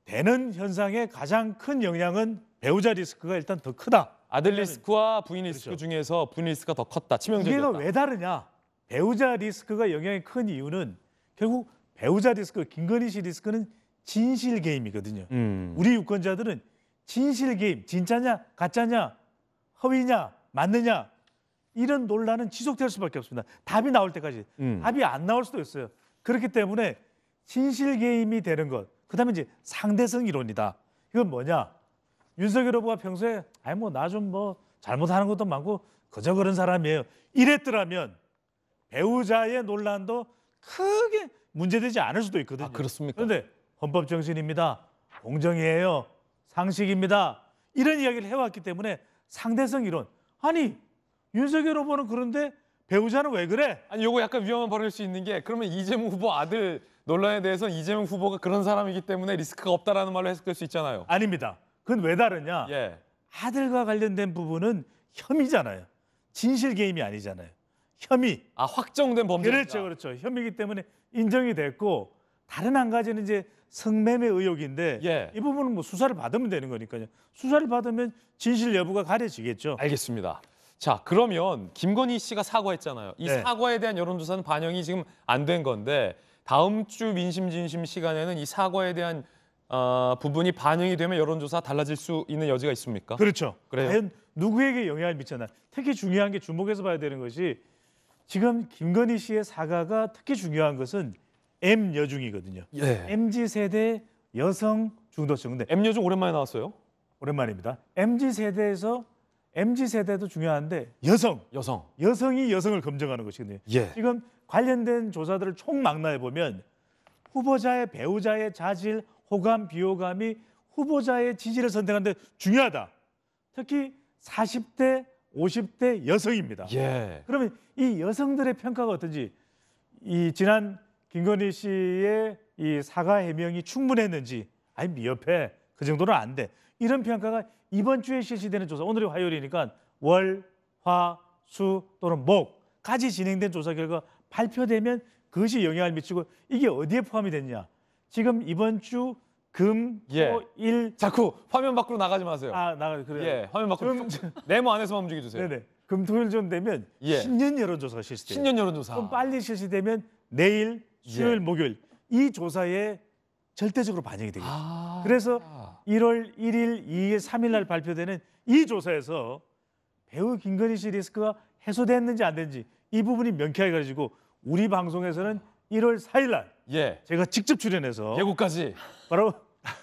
되는 현상의 가장 큰 영향은 배우자 리스크가 일단 더 크다. 아들 리스크와 부인 리스크 그렇죠. 중에서 부인 리스크가 더 컸다. 치명적이었다. 이게 왜 다르냐? 배우자 리스크가 영향이 큰 이유는 결국 배우자 리스크, 김건희 씨 리스크는 진실 게임이거든요. 우리 유권자들은 진실 게임, 진짜냐, 가짜냐, 허위냐, 맞느냐 이런 논란은 지속될 수밖에 없습니다. 답이 나올 때까지. 답이 안 나올 수도 있어요. 그렇기 때문에 진실 게임이 되는 것. 그다음에 이제 상대성 이론이다. 이건 뭐냐? 윤석열 후보가 평소에 나 좀 잘못하는 것도 많고 그저 그런 사람이에요. 이랬더라면 배우자의 논란도 크게 문제되지 않을 수도 있거든요. 아, 그렇습니까? 그런데 헌법 정신입니다. 공정이에요. 상식입니다. 이런 이야기를 해왔기 때문에 상대성 이론. 아니 윤석열 후보는 그런데 배우자는 왜 그래? 아니 요거 약간 위험한 발언일 수 있는 게 그러면 이재명 후보 아들 논란에 대해서 이재명 후보가 그런 사람이기 때문에 리스크가 없다라는 말로 해석될 수 있잖아요. 아닙니다. 그건 왜 다르냐? 예. 아들과 관련된 부분은 혐의잖아요. 진실 게임이 아니잖아요. 혐의. 아, 확정된 범죄입니다. 그렇죠. 혐의이기 때문에 인정이 됐고 다른 한 가지는 이제 성매매 의혹인데 예. 이 부분은 뭐 수사를 받으면 되는 거니까요. 수사를 받으면 진실 여부가 가려지겠죠. 알겠습니다. 자, 그러면 김건희 씨가 사과했잖아요. 이 네. 사과에 대한 여론조사는 반영이 지금 안 된 건데 다음 주 민심 진심 시간에는 이 사과에 대한 부분이 반영이 되면 여론조사 달라질 수 있는 여지가 있습니까? 그렇죠. 그래요? 과연 누구에게 영향을 미쳤나? 특히 중요한 게 주목해서 봐야 되는 것이 지금 김건희 씨의 사과가 특히 중요한 것은 M 여중이거든요. 예. MZ 세대 여성 중도층. 근데 M 여중 오랜만에 나왔어요. 오랜만입니다. MZ 세대에서 MZ 세대도 중요한데 여성이 여성을 검증하는 것이거든요. 예. 지금 관련된 조사들을 총망라해 보면 후보자의 배우자의 자질, 호감, 비호감이 후보자의 지지를 선택하는 데 중요하다. 특히 40대, 50대 여성입니다. 예. 그러면 이 여성들의 평가가 어떤지 이 지난 김건희 씨의 이 사과 해명이 충분했는지 아니 미흡해. 그 정도는 안 돼. 이런 평가가 이번 주에 실시되는 조사, 오늘이 화요일이니까 월, 화, 수 또는 목까지 진행된 조사 결과 발표되면 그것이 영향을 미치고 이게 어디에 포함이 됐냐. 지금 이번 주 금, 토, 일 자꾸 화면 밖으로 나가지 마세요. 그래요. 예, 화면 밖으로 네모 안에서만 움직여 주세요. 네네. 금, 토, 일 좀 되면 신년 여론조사가 실시돼요. 신년 여론조사. 좀 빨리 실시되면 내일, 수요일, 목요일 이 조사에 절대적으로 반영이 되겠죠. 그래서 1월 1일, 2일, 3일 날 발표되는 이 조사에서 배우 김건희 씨 리스크가 해소됐는지 안 됐는지 이 부분이 명쾌하게 가려지고 우리 방송에서는 1월 4일 날 제가 직접 출연해서 예고까지 바로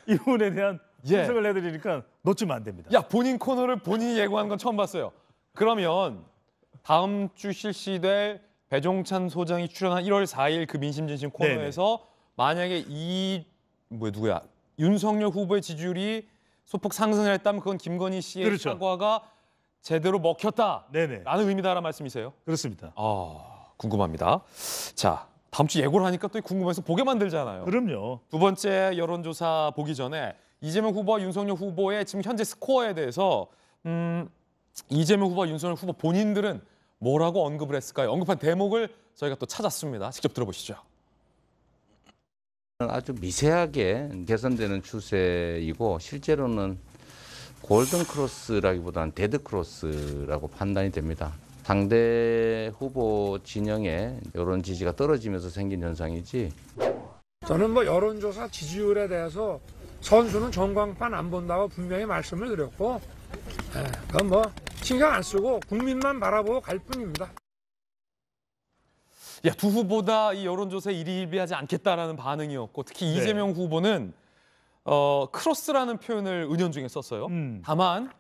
이 부분에 대한 분석을 해드리니까 놓치면 안 됩니다. 야, 본인 코너를 본인이 예고한 건 처음 봤어요. 그러면 다음 주 실시될 배종찬 소장이 출연한 1월 4일 그 민심진심 코너에서 만약에 윤석열 후보의 지지율이 소폭 상승했다면 그건 김건희 씨의 사과가 제대로 먹혔다라는 의미다라는 말씀이세요? 그렇습니다. 궁금합니다. 자, 다음 주 예고를 하니까 또 궁금해서 보게 만들잖아요. 그럼요. 두 번째 여론조사 보기 전에 이재명 후보와 윤석열 후보의 지금 현재 스코어에 대해서 이재명 후보와 윤석열 후보 본인들은 뭐라고 언급을 했을까요? 언급한 대목을 저희가 또 찾았습니다. 직접 들어보시죠. 아주 미세하게 개선되는 추세이고 실제로는 골든 크로스라기보다는 데드 크로스라고 판단이 됩니다. 상대 후보 진영의 여론 지지가 떨어지면서 생긴 현상이지. 저는 여론조사 지지율에 대해서 선수는 전광판 안 본다고 분명히 말씀을 드렸고 그건 뭐 신경 안 쓰고 국민만 바라보고 갈 뿐입니다. 야, 두 후보다 이 여론조사에 일희일비하지 않겠다라는 반응이었고 특히 이재명 후보는 크로스라는 표현을 은연중에 썼어요. 다만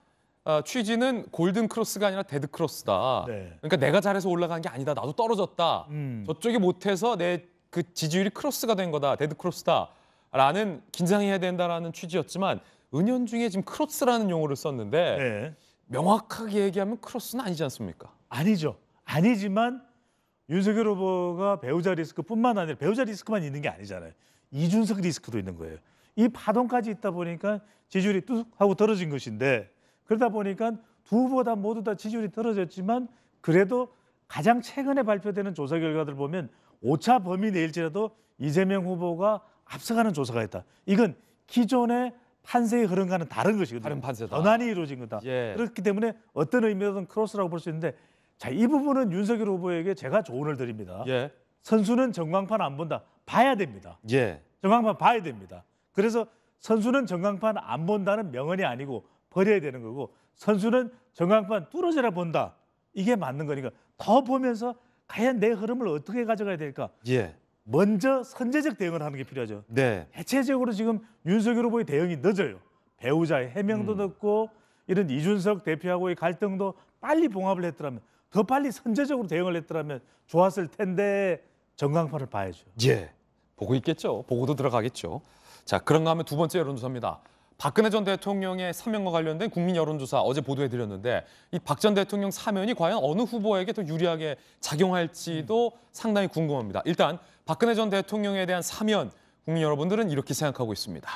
취지는 골든 크로스가 아니라 데드 크로스다. 그러니까 내가 잘해서 올라간 게 아니다. 나도 떨어졌다. 저쪽이 못해서 내 그 지지율이 크로스가 된 거다. 데드 크로스다라는 긴장해야 된다라는 취지였지만 은연중에 지금 크로스라는 용어를 썼는데 명확하게 얘기하면 크로스는 아니지 않습니까? 아니죠. 아니지만 윤석열 후보가 배우자 리스크뿐만 아니라 배우자 리스크만 있는 게 아니잖아요. 이준석 리스크도 있는 거예요. 이 파동까지 있다 보니까 지지율이 뚝 하고 떨어진 것인데 그러다 보니까 두 후보 다 모두 다 지지율이 떨어졌지만 그래도 가장 최근에 발표되는 조사 결과들 보면 오차 범위 내일지라도 이재명 후보가 앞서가는 조사가 있다. 이건 기존의 판세의 흐름과는 다른 것이거든요. 다른 판세다. 전환이 이루어진 거다. 그렇기 때문에 어떤 의미로든 크로스라고 볼 수 있는데 자, 이 부분은 윤석열 후보에게 제가 조언을 드립니다. 선수는 전광판 안 본다. 봐야 됩니다. 전광판 봐야 됩니다. 그래서 선수는 전광판 안 본다는 명언이 아니고 버려야 되는 거고 선수는 전광판 뚫어져라 본다. 이게 맞는 거니까 더 보면서 과연 내 흐름을 어떻게 가져가야 될까? 먼저 선제적 대응을 하는 게 필요하죠. 대체적으로 지금 윤석열 후보의 대응이 늦어요. 배우자의 해명도 늦고 이런 이준석 대표하고의 갈등도 빨리 봉합을 했더라면 더 빨리 선제적으로 대응을 했더라면 좋았을 텐데 전광판을 봐야죠. 보고 있겠죠. 보고도 들어가겠죠. 자, 그런가 하면 두 번째 여론조사입니다. 박근혜 전 대통령의 사면과 관련된 국민 여론조사 어제 보도해드렸는데 이 박 전 대통령 사면이 과연 어느 후보에게 더 유리하게 작용할지도 상당히 궁금합니다. 일단 박근혜 전 대통령에 대한 사면 국민 여러분들은 이렇게 생각하고 있습니다.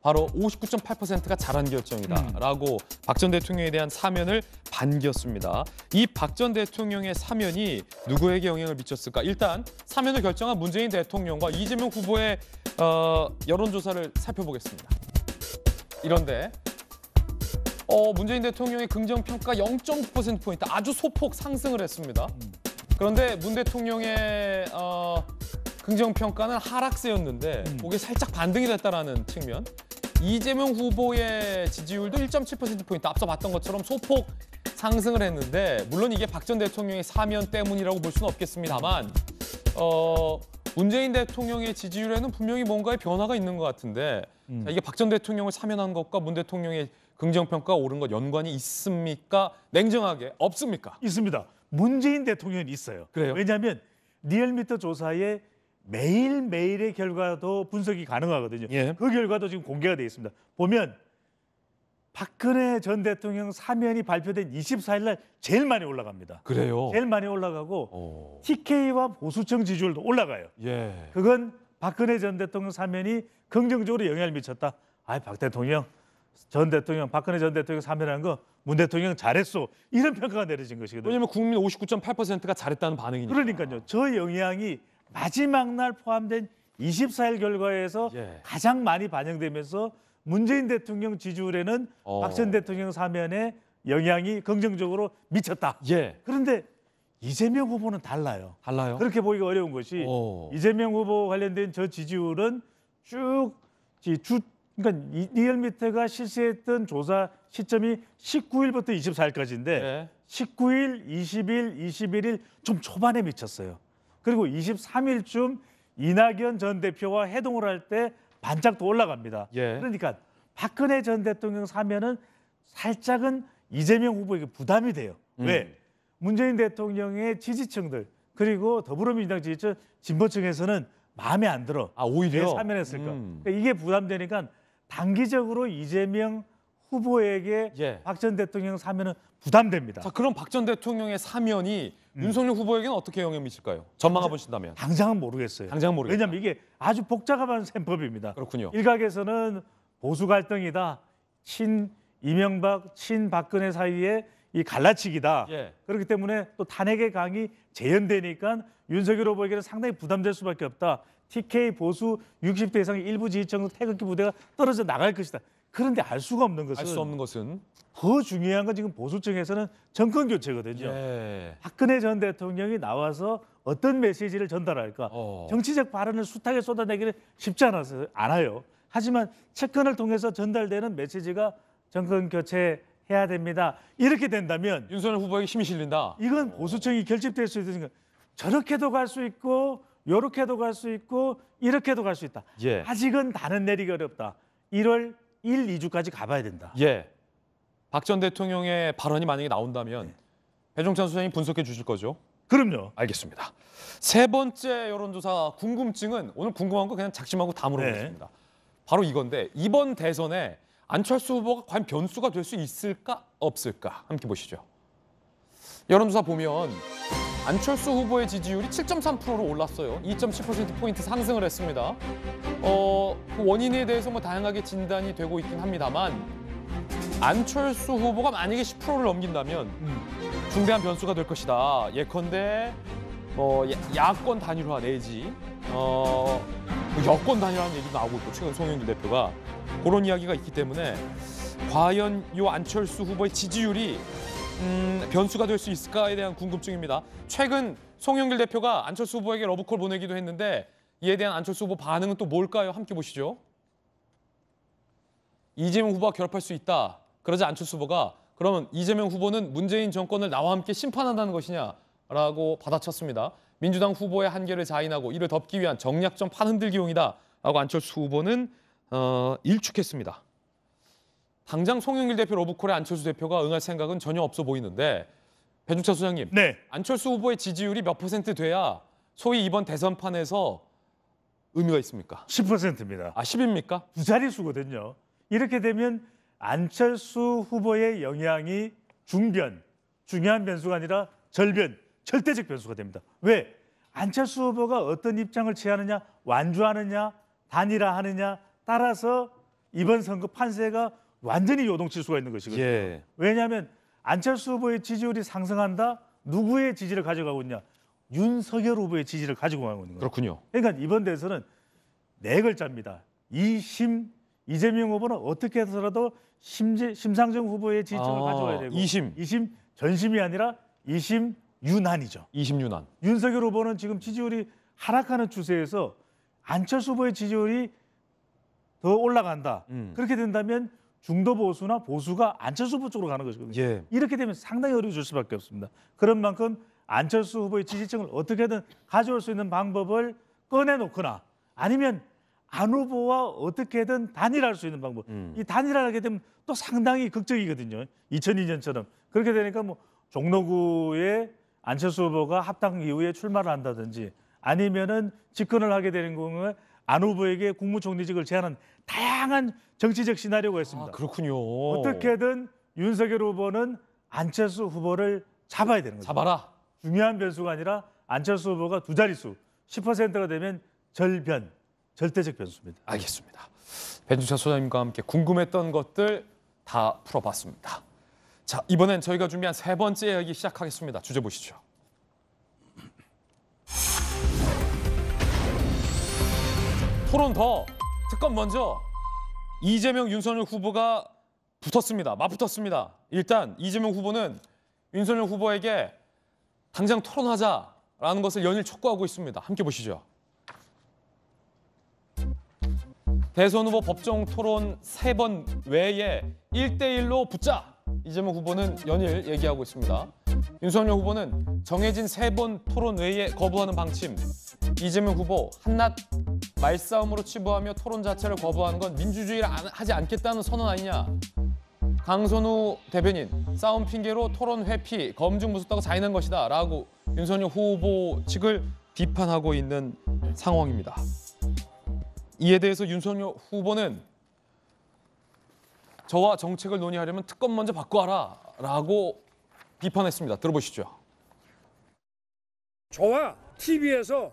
바로 59.8%가 잘한 결정이다라고 박 전 대통령에 대한 사면을 반겼습니다. 이 박 전 대통령의 사면이 누구에게 영향을 미쳤을까? 일단 사면을 결정한 문재인 대통령과 이재명 후보의 여론조사를 살펴보겠습니다. 이런데 문재인 대통령의 긍정평가 0.9%포인트 아주 소폭 상승을 했습니다. 그런데 문 대통령의 긍정평가는 하락세였는데 그게 살짝 반등이 됐다라는 측면. 이재명 후보의 지지율도 1.7%포인트 앞서 봤던 것처럼 소폭 상승을 했는데 물론 이게 박 전 대통령의 사면 때문이라고 볼 수는 없겠습니다만 문재인 대통령의 지지율에는 분명히 뭔가의 변화가 있는 것 같은데 자, 이게 박 전 대통령을 사면한 것과 문 대통령의 긍정평가가 오른 것 연관이 있습니까? 냉정하게 없습니까? 있습니다. 문재인 대통령은 있어요. 그래요? 왜냐하면 리얼미터 조사에 매일매일의 결과도 분석이 가능하거든요. 그 결과도 지금 공개가 되어 있습니다. 보면 박근혜 전 대통령 사면이 발표된 24일 날 제일 많이 올라갑니다. 그래요? 제일 많이 올라가고 TK와 보수층 지지율도 올라가요. 그건 박근혜 전 대통령 사면이 긍정적으로 영향을 미쳤다. 박 대통령, 전 대통령, 박근혜 전 대통령 사면한 거 문 대통령 잘했어. 이런 평가가 내려진 것이거든요. 왜냐하면 국민 59.8%가 잘했다는 반응이니까. 그러니까요. 저 영향이 마지막 날 포함된 24일 결과에서 가장 많이 반영되면서 문재인 대통령 지지율에는 박 전 대통령 사면에 영향이 긍정적으로 미쳤다. 그런데 이재명 후보는 달라요. 그렇게 보기가 어려운 것이 이재명 후보 관련된 저 지지율은 그러니까 리얼미터가 실시했던 조사 시점이 19일부터 24일까지인데 19일, 20일, 21일 좀 초반에 미쳤어요. 그리고 23일쯤 이낙연 전 대표와 회동을 할 때 반짝 더 올라갑니다. 그러니까 박근혜 전 대통령 사면은 살짝은 이재명 후보에게 부담이 돼요. 왜? 문재인 대통령의 지지층들 그리고 더불어민주당 지지층 진보층에서는 마음에 안 들어. 오히려? 왜 사면했을까? 그러니까 이게 부담되니까 단기적으로 이재명 후보에게 박 전 대통령 사면은 부담됩니다. 자, 그럼 박 전 대통령의 사면이 윤석열 후보에게는 어떻게 영향을 미칠까요? 전망해 보신다면. 당장은 모르겠어요. 당장은 모르겠다. 왜냐하면 이게 아주 복잡한 셈법입니다. 그렇군요. 일각에서는 보수 갈등이다. 친 이명박, 친 박근혜 사이에 이 갈라치기다. 그렇기 때문에 또 탄핵의 강이 재현되니까 윤석열 후보에게는 상당히 부담될 수밖에 없다. TK 보수 60대 이상의 일부 지지층 태극기 부대가 떨어져 나갈 것이다. 그런데 알 수가 없는 것은 더 중요한 건 지금 보수층에서는 정권 교체거든요. 박근혜 전 대통령이 나와서 어떤 메시지를 전달할까? 정치적 발언을 숱하게 쏟아내기는 쉽지 않아요. 하지만 채권을 통해서 전달되는 메시지가 정권 교체해야 됩니다. 이렇게 된다면 윤석열 후보에게 힘이 실린다. 이건 보수층이 결집될 수 있으니까 저렇게도 갈 수 있고 요렇게도 갈 수 있고 이렇게도 갈 수 있다. 예. 아직은 단은 내리기 어렵다. 1월 1, 2주까지 가봐야 된다. 예. 박 전 대통령의 발언이 만약에 나온다면 배종찬 소장님 분석해 주실 거죠? 그럼요. 알겠습니다. 세 번째 여론조사 궁금증은 오늘 궁금한 거 그냥 작심하고 다 물어보겠습니다. 바로 이건데 이번 대선에 안철수 후보가 과연 변수가 될 수 있을까 없을까 함께 보시죠. 여론조사 보면 안철수 후보의 지지율이 7.3%로 올랐어요. 2.7%포인트 상승을 했습니다. 그 원인에 대해서 뭐 다양하게 진단이 되고 있긴 합니다만 안철수 후보가 만약에 10%를 넘긴다면 중대한 변수가 될 것이다. 예컨대 야권 단일화 내지 여권 단일화는 얘기도 나오고 있고 최근 송영길 대표가 그런 이야기가 있기 때문에 과연 이 안철수 후보의 지지율이 변수가 될 수 있을까에 대한 궁금증입니다. 최근 송영길 대표가 안철수 후보에게 러브콜 보내기도 했는데 이에 대한 안철수 후보 반응은 또 뭘까요? 함께 보시죠. 이재명 후보와 결합할 수 있다. 그러자 안철수 후보가 그러면 이재명 후보는 문재인 정권을 나와 함께 심판한다는 것이냐라고 받아쳤습니다. 민주당 후보의 한계를 자인하고 이를 덮기 위한 정략적 판흔들기용이다. 라고 안철수 후보는 일축했습니다. 당장 송영길 대표 러브콜에 안철수 대표가 응할 생각은 전혀 없어 보이는데 배종찬 소장님, 네. 안철수 후보의 지지율이 몇 % 돼야 소위 이번 대선판에서 의미가 있습니까? 10%입니다. 10입니까? 두 자릿수거든요. 이렇게 되면 안철수 후보의 영향이 중변, 중요한 변수가 아니라 절변, 절대적 변수가 됩니다. 왜? 안철수 후보가 어떤 입장을 취하느냐, 완주하느냐, 단일화하느냐 따라서 이번 선거 판세가 완전히 요동칠 수가 있는 것이거든요. 예. 왜냐하면 안철수 후보의 지지율이 상승한다? 누구의 지지를 가져가고 있냐? 윤석열 후보의 지지를 가지고 가고 있는 거예요. 그렇군요. 그러니까 이번 대선은 네 글자입니다. 이재명 후보는 어떻게 해서라도 심상정 후보의 지지층을 가져가야 되고 이심 전심이 아니라 이심 유난이죠. 이심 유난. 윤석열 후보는 지금 지지율이 하락하는 추세에서 안철수 후보의 지지율이 더 올라간다. 그렇게 된다면 중도 보수나 보수가 안철수 후보 쪽으로 가는 것이거든요. 예. 이렇게 되면 상당히 어려워질 수밖에 없습니다. 그런 만큼 안철수 후보의 지지층을 어떻게든 가져올 수 있는 방법을 꺼내놓거나 아니면 안 후보와 어떻게든 단일화할 수 있는 방법. 이 단일화를 하게 되면 또 상당히 극적이거든요. 2002년처럼. 그렇게 되니까 뭐 종로구에 안철수 후보가 합당 이후에 출마를 한다든지 아니면은 집권을 하게 되는 경우에 안 후보에게 국무총리직을 제안한 다양한 정치적 시나리오가 있습니다. 그렇군요. 어떻게든 윤석열 후보는 안철수 후보를 잡아야 되는 거죠. 잡아라. 중요한 변수가 아니라 안철수 후보가 두 자릿수 10%가 되면 절대적 변수입니다. 알겠습니다. 배종찬 소장님과 함께 궁금했던 것들 다 풀어봤습니다. 자, 이번엔 저희가 준비한 세 번째 이야기 시작하겠습니다. 주제 보시죠. 토론 더, 특검 먼저. 이재명, 윤석열 후보가 붙었습니다. 맞붙었습니다. 일단 이재명 후보는 윤석열 후보에게 당장 토론하자라는 것을 연일 촉구하고 있습니다. 함께 보시죠. 대선 후보 법정 토론 3번 외에 1대1로 붙자. 이재명 후보는 연일 얘기하고 있습니다. 윤석열 후보는 정해진 3번 토론 외에 거부하는 방침. 이재명 후보 한낱 말싸움으로 치부하며 토론 자체를 거부하는 건 민주주의를 하지 않겠다는 선언 아니냐. 강선우 대변인, 싸움 핑계로 토론 회피, 검증 무섭다고 자인한 것이다 라고 윤석열 후보 측을 비판하고 있는 상황입니다. 이에 대해서 윤석열 후보는 저와 정책을 논의하려면 특검 먼저 바꿔와라 라고 비판했습니다. 들어보시죠. 저와 TV에서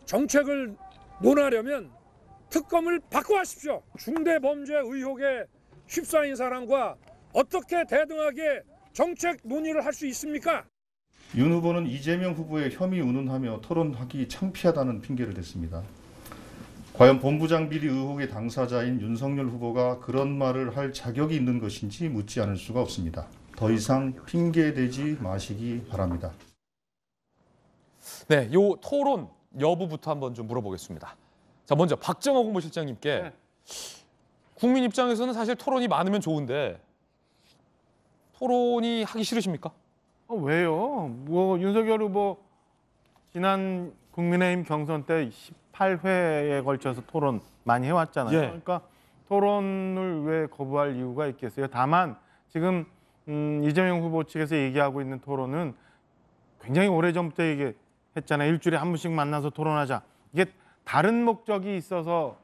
정책을 논하려면 특검을 바꿔하십시오. 중대범죄 의혹에 휩싸인 사람과 어떻게 대등하게 정책 논의를 할 수 있습니까? 윤 후보는 이재명 후보의 혐의 운운하며 토론하기 창피하다는 핑계를 댔습니다. 과연 본부장 비리 의혹의 당사자인 윤석열 후보가 그런 말을 할 자격이 있는 것인지 묻지 않을 수가 없습니다. 더 이상 핑계대지 마시기 바랍니다. 네, 요 토론 여부부터 한번 좀 물어보겠습니다. 자, 먼저 박정호 국무실장님께 국민 입장에서는 사실 토론이 많으면 좋은데 토론이 하기 싫으십니까? 왜요? 뭐 윤석열 후보 지난 국민의힘 경선 때 18회에 걸쳐서 토론 많이 해왔잖아요. 예. 그러니까 토론을 왜 거부할 이유가 있겠어요? 다만 지금 이재명 후보 측에서 얘기하고 있는 토론은 굉장히 오래전부터 얘기했잖아요. 일주일에 한 번씩 만나서 토론하자. 이게 다른 목적이 있어서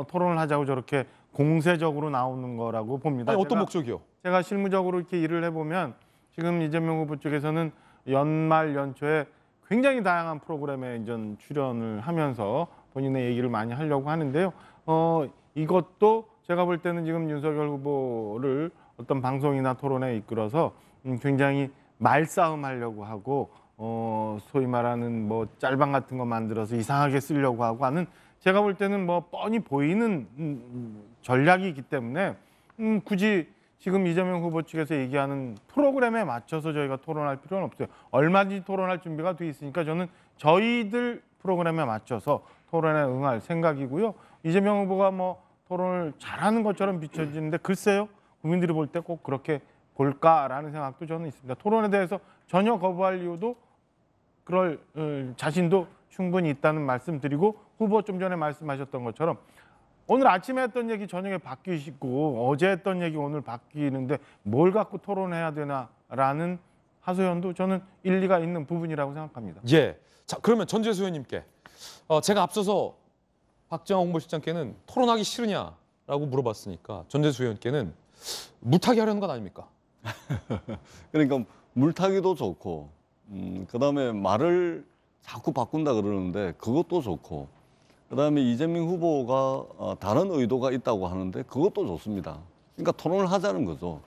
토론을 하자고 저렇게 공세적으로 나오는 거라고 봅니다. 아니, 어떤 목적이요? 제가 실무적으로 이렇게 일을 해보면 지금 이재명 후보 쪽에서는 연말 연초에 굉장히 다양한 프로그램에 이제 출연을 하면서 본인의 얘기를 많이 하려고 하는데요. 이것도 제가 볼 때는 지금 윤석열 후보를 어떤 방송이나 토론에 이끌어서 굉장히 말싸움 하려고 하고 소위 말하는 뭐 짤방 같은 거 만들어서 이상하게 쓰려고 하고 하는 제가 볼 때는 뭐 뻔히 보이는 전략이기 때문에 굳이 지금 이재명 후보 측에서 얘기하는 프로그램에 맞춰서 저희가 토론할 필요는 없어요. 얼마든지 토론할 준비가 돼 있으니까 저는 저희들 프로그램에 맞춰서 토론에 응할 생각이고요. 이재명 후보가 뭐 토론을 잘하는 것처럼 비춰지는데 글쎄요. 국민들이 볼 때 꼭 그렇게 볼까라는 생각도 저는 있습니다. 토론에 대해서 전혀 거부할 이유도 그럴 자신도 충분히 있다는 말씀 드리고 후보 좀 전에 말씀하셨던 것처럼 오늘 아침에 했던 얘기 저녁에 바뀌시고 어제 했던 얘기 오늘 바뀌는데 뭘 갖고 토론해야 되나라는 하소연도 저는 일리가 있는 부분이라고 생각합니다. 예. 자, 그러면 전재수 의원님께 제가 앞서서 박정호 홍보실장께는 토론하기 싫으냐라고 물어봤으니까 전재수 의원께는 물타기 하려는 건 아닙니까? 그러니까 물타기도 좋고 그다음에 말을 자꾸 바꾼다 그러는데 그것도 좋고 그다음에 이재명 후보가 다른 의도가 있다고 하는데 그것도 좋습니다. 그러니까 토론을 하자는 거죠.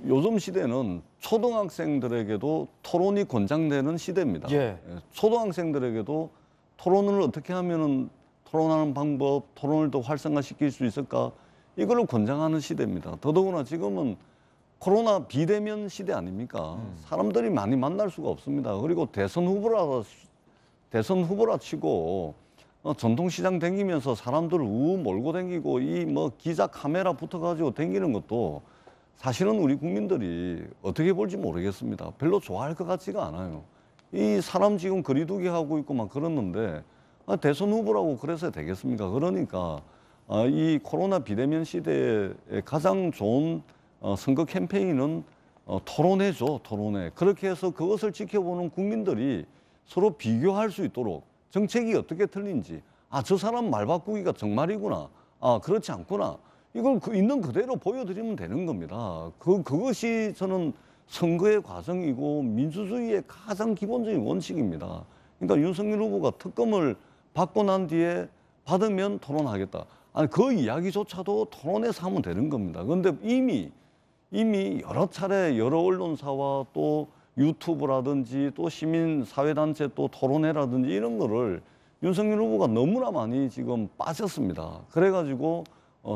요즘 시대는 초등학생들에게도 토론이 권장되는 시대입니다. 예. 초등학생들에게도 토론을 어떻게 하면은 토론하는 방법, 토론을 더 활성화시킬 수 있을까 이걸로 권장하는 시대입니다. 더더구나 지금은 코로나 비대면 시대 아닙니까? 사람들이 많이 만날 수가 없습니다. 그리고 대선 후보라 치고 전통시장 댕기면서 사람들을 몰고 댕기고 이 뭐 기자 카메라 붙어가지고 댕기는 것도 사실은 우리 국민들이 어떻게 볼지 모르겠습니다. 별로 좋아할 것 같지가 않아요. 이 사람 지금 거리두기 하고 있고 막 그러는데 대선 후보라고 그래서 되겠습니까? 그러니까 이 코로나 비대면 시대에 가장 좋은 선거 캠페인은 토론회죠, 토론회. 그렇게 해서 그것을 지켜보는 국민들이 서로 비교할 수 있도록 정책이 어떻게 틀린지, 저 사람 말 바꾸기가 정말이구나, 그렇지 않구나. 이걸 있는 그대로 보여드리면 되는 겁니다. 그것이 저는 선거의 과정이고 민주주의의 가장 기본적인 원칙입니다. 그러니까 윤석열 후보가 특검을 받고 난 뒤에 받으면 토론하겠다. 그 이야기조차도 토론에서 하면 되는 겁니다. 그런데 이미 여러 차례 여러 언론사와 또 유튜브라든지 또 시민사회단체 또 토론회라든지 이런 거를 윤석열 후보가 너무나 많이 지금 빠졌습니다. 그래가지고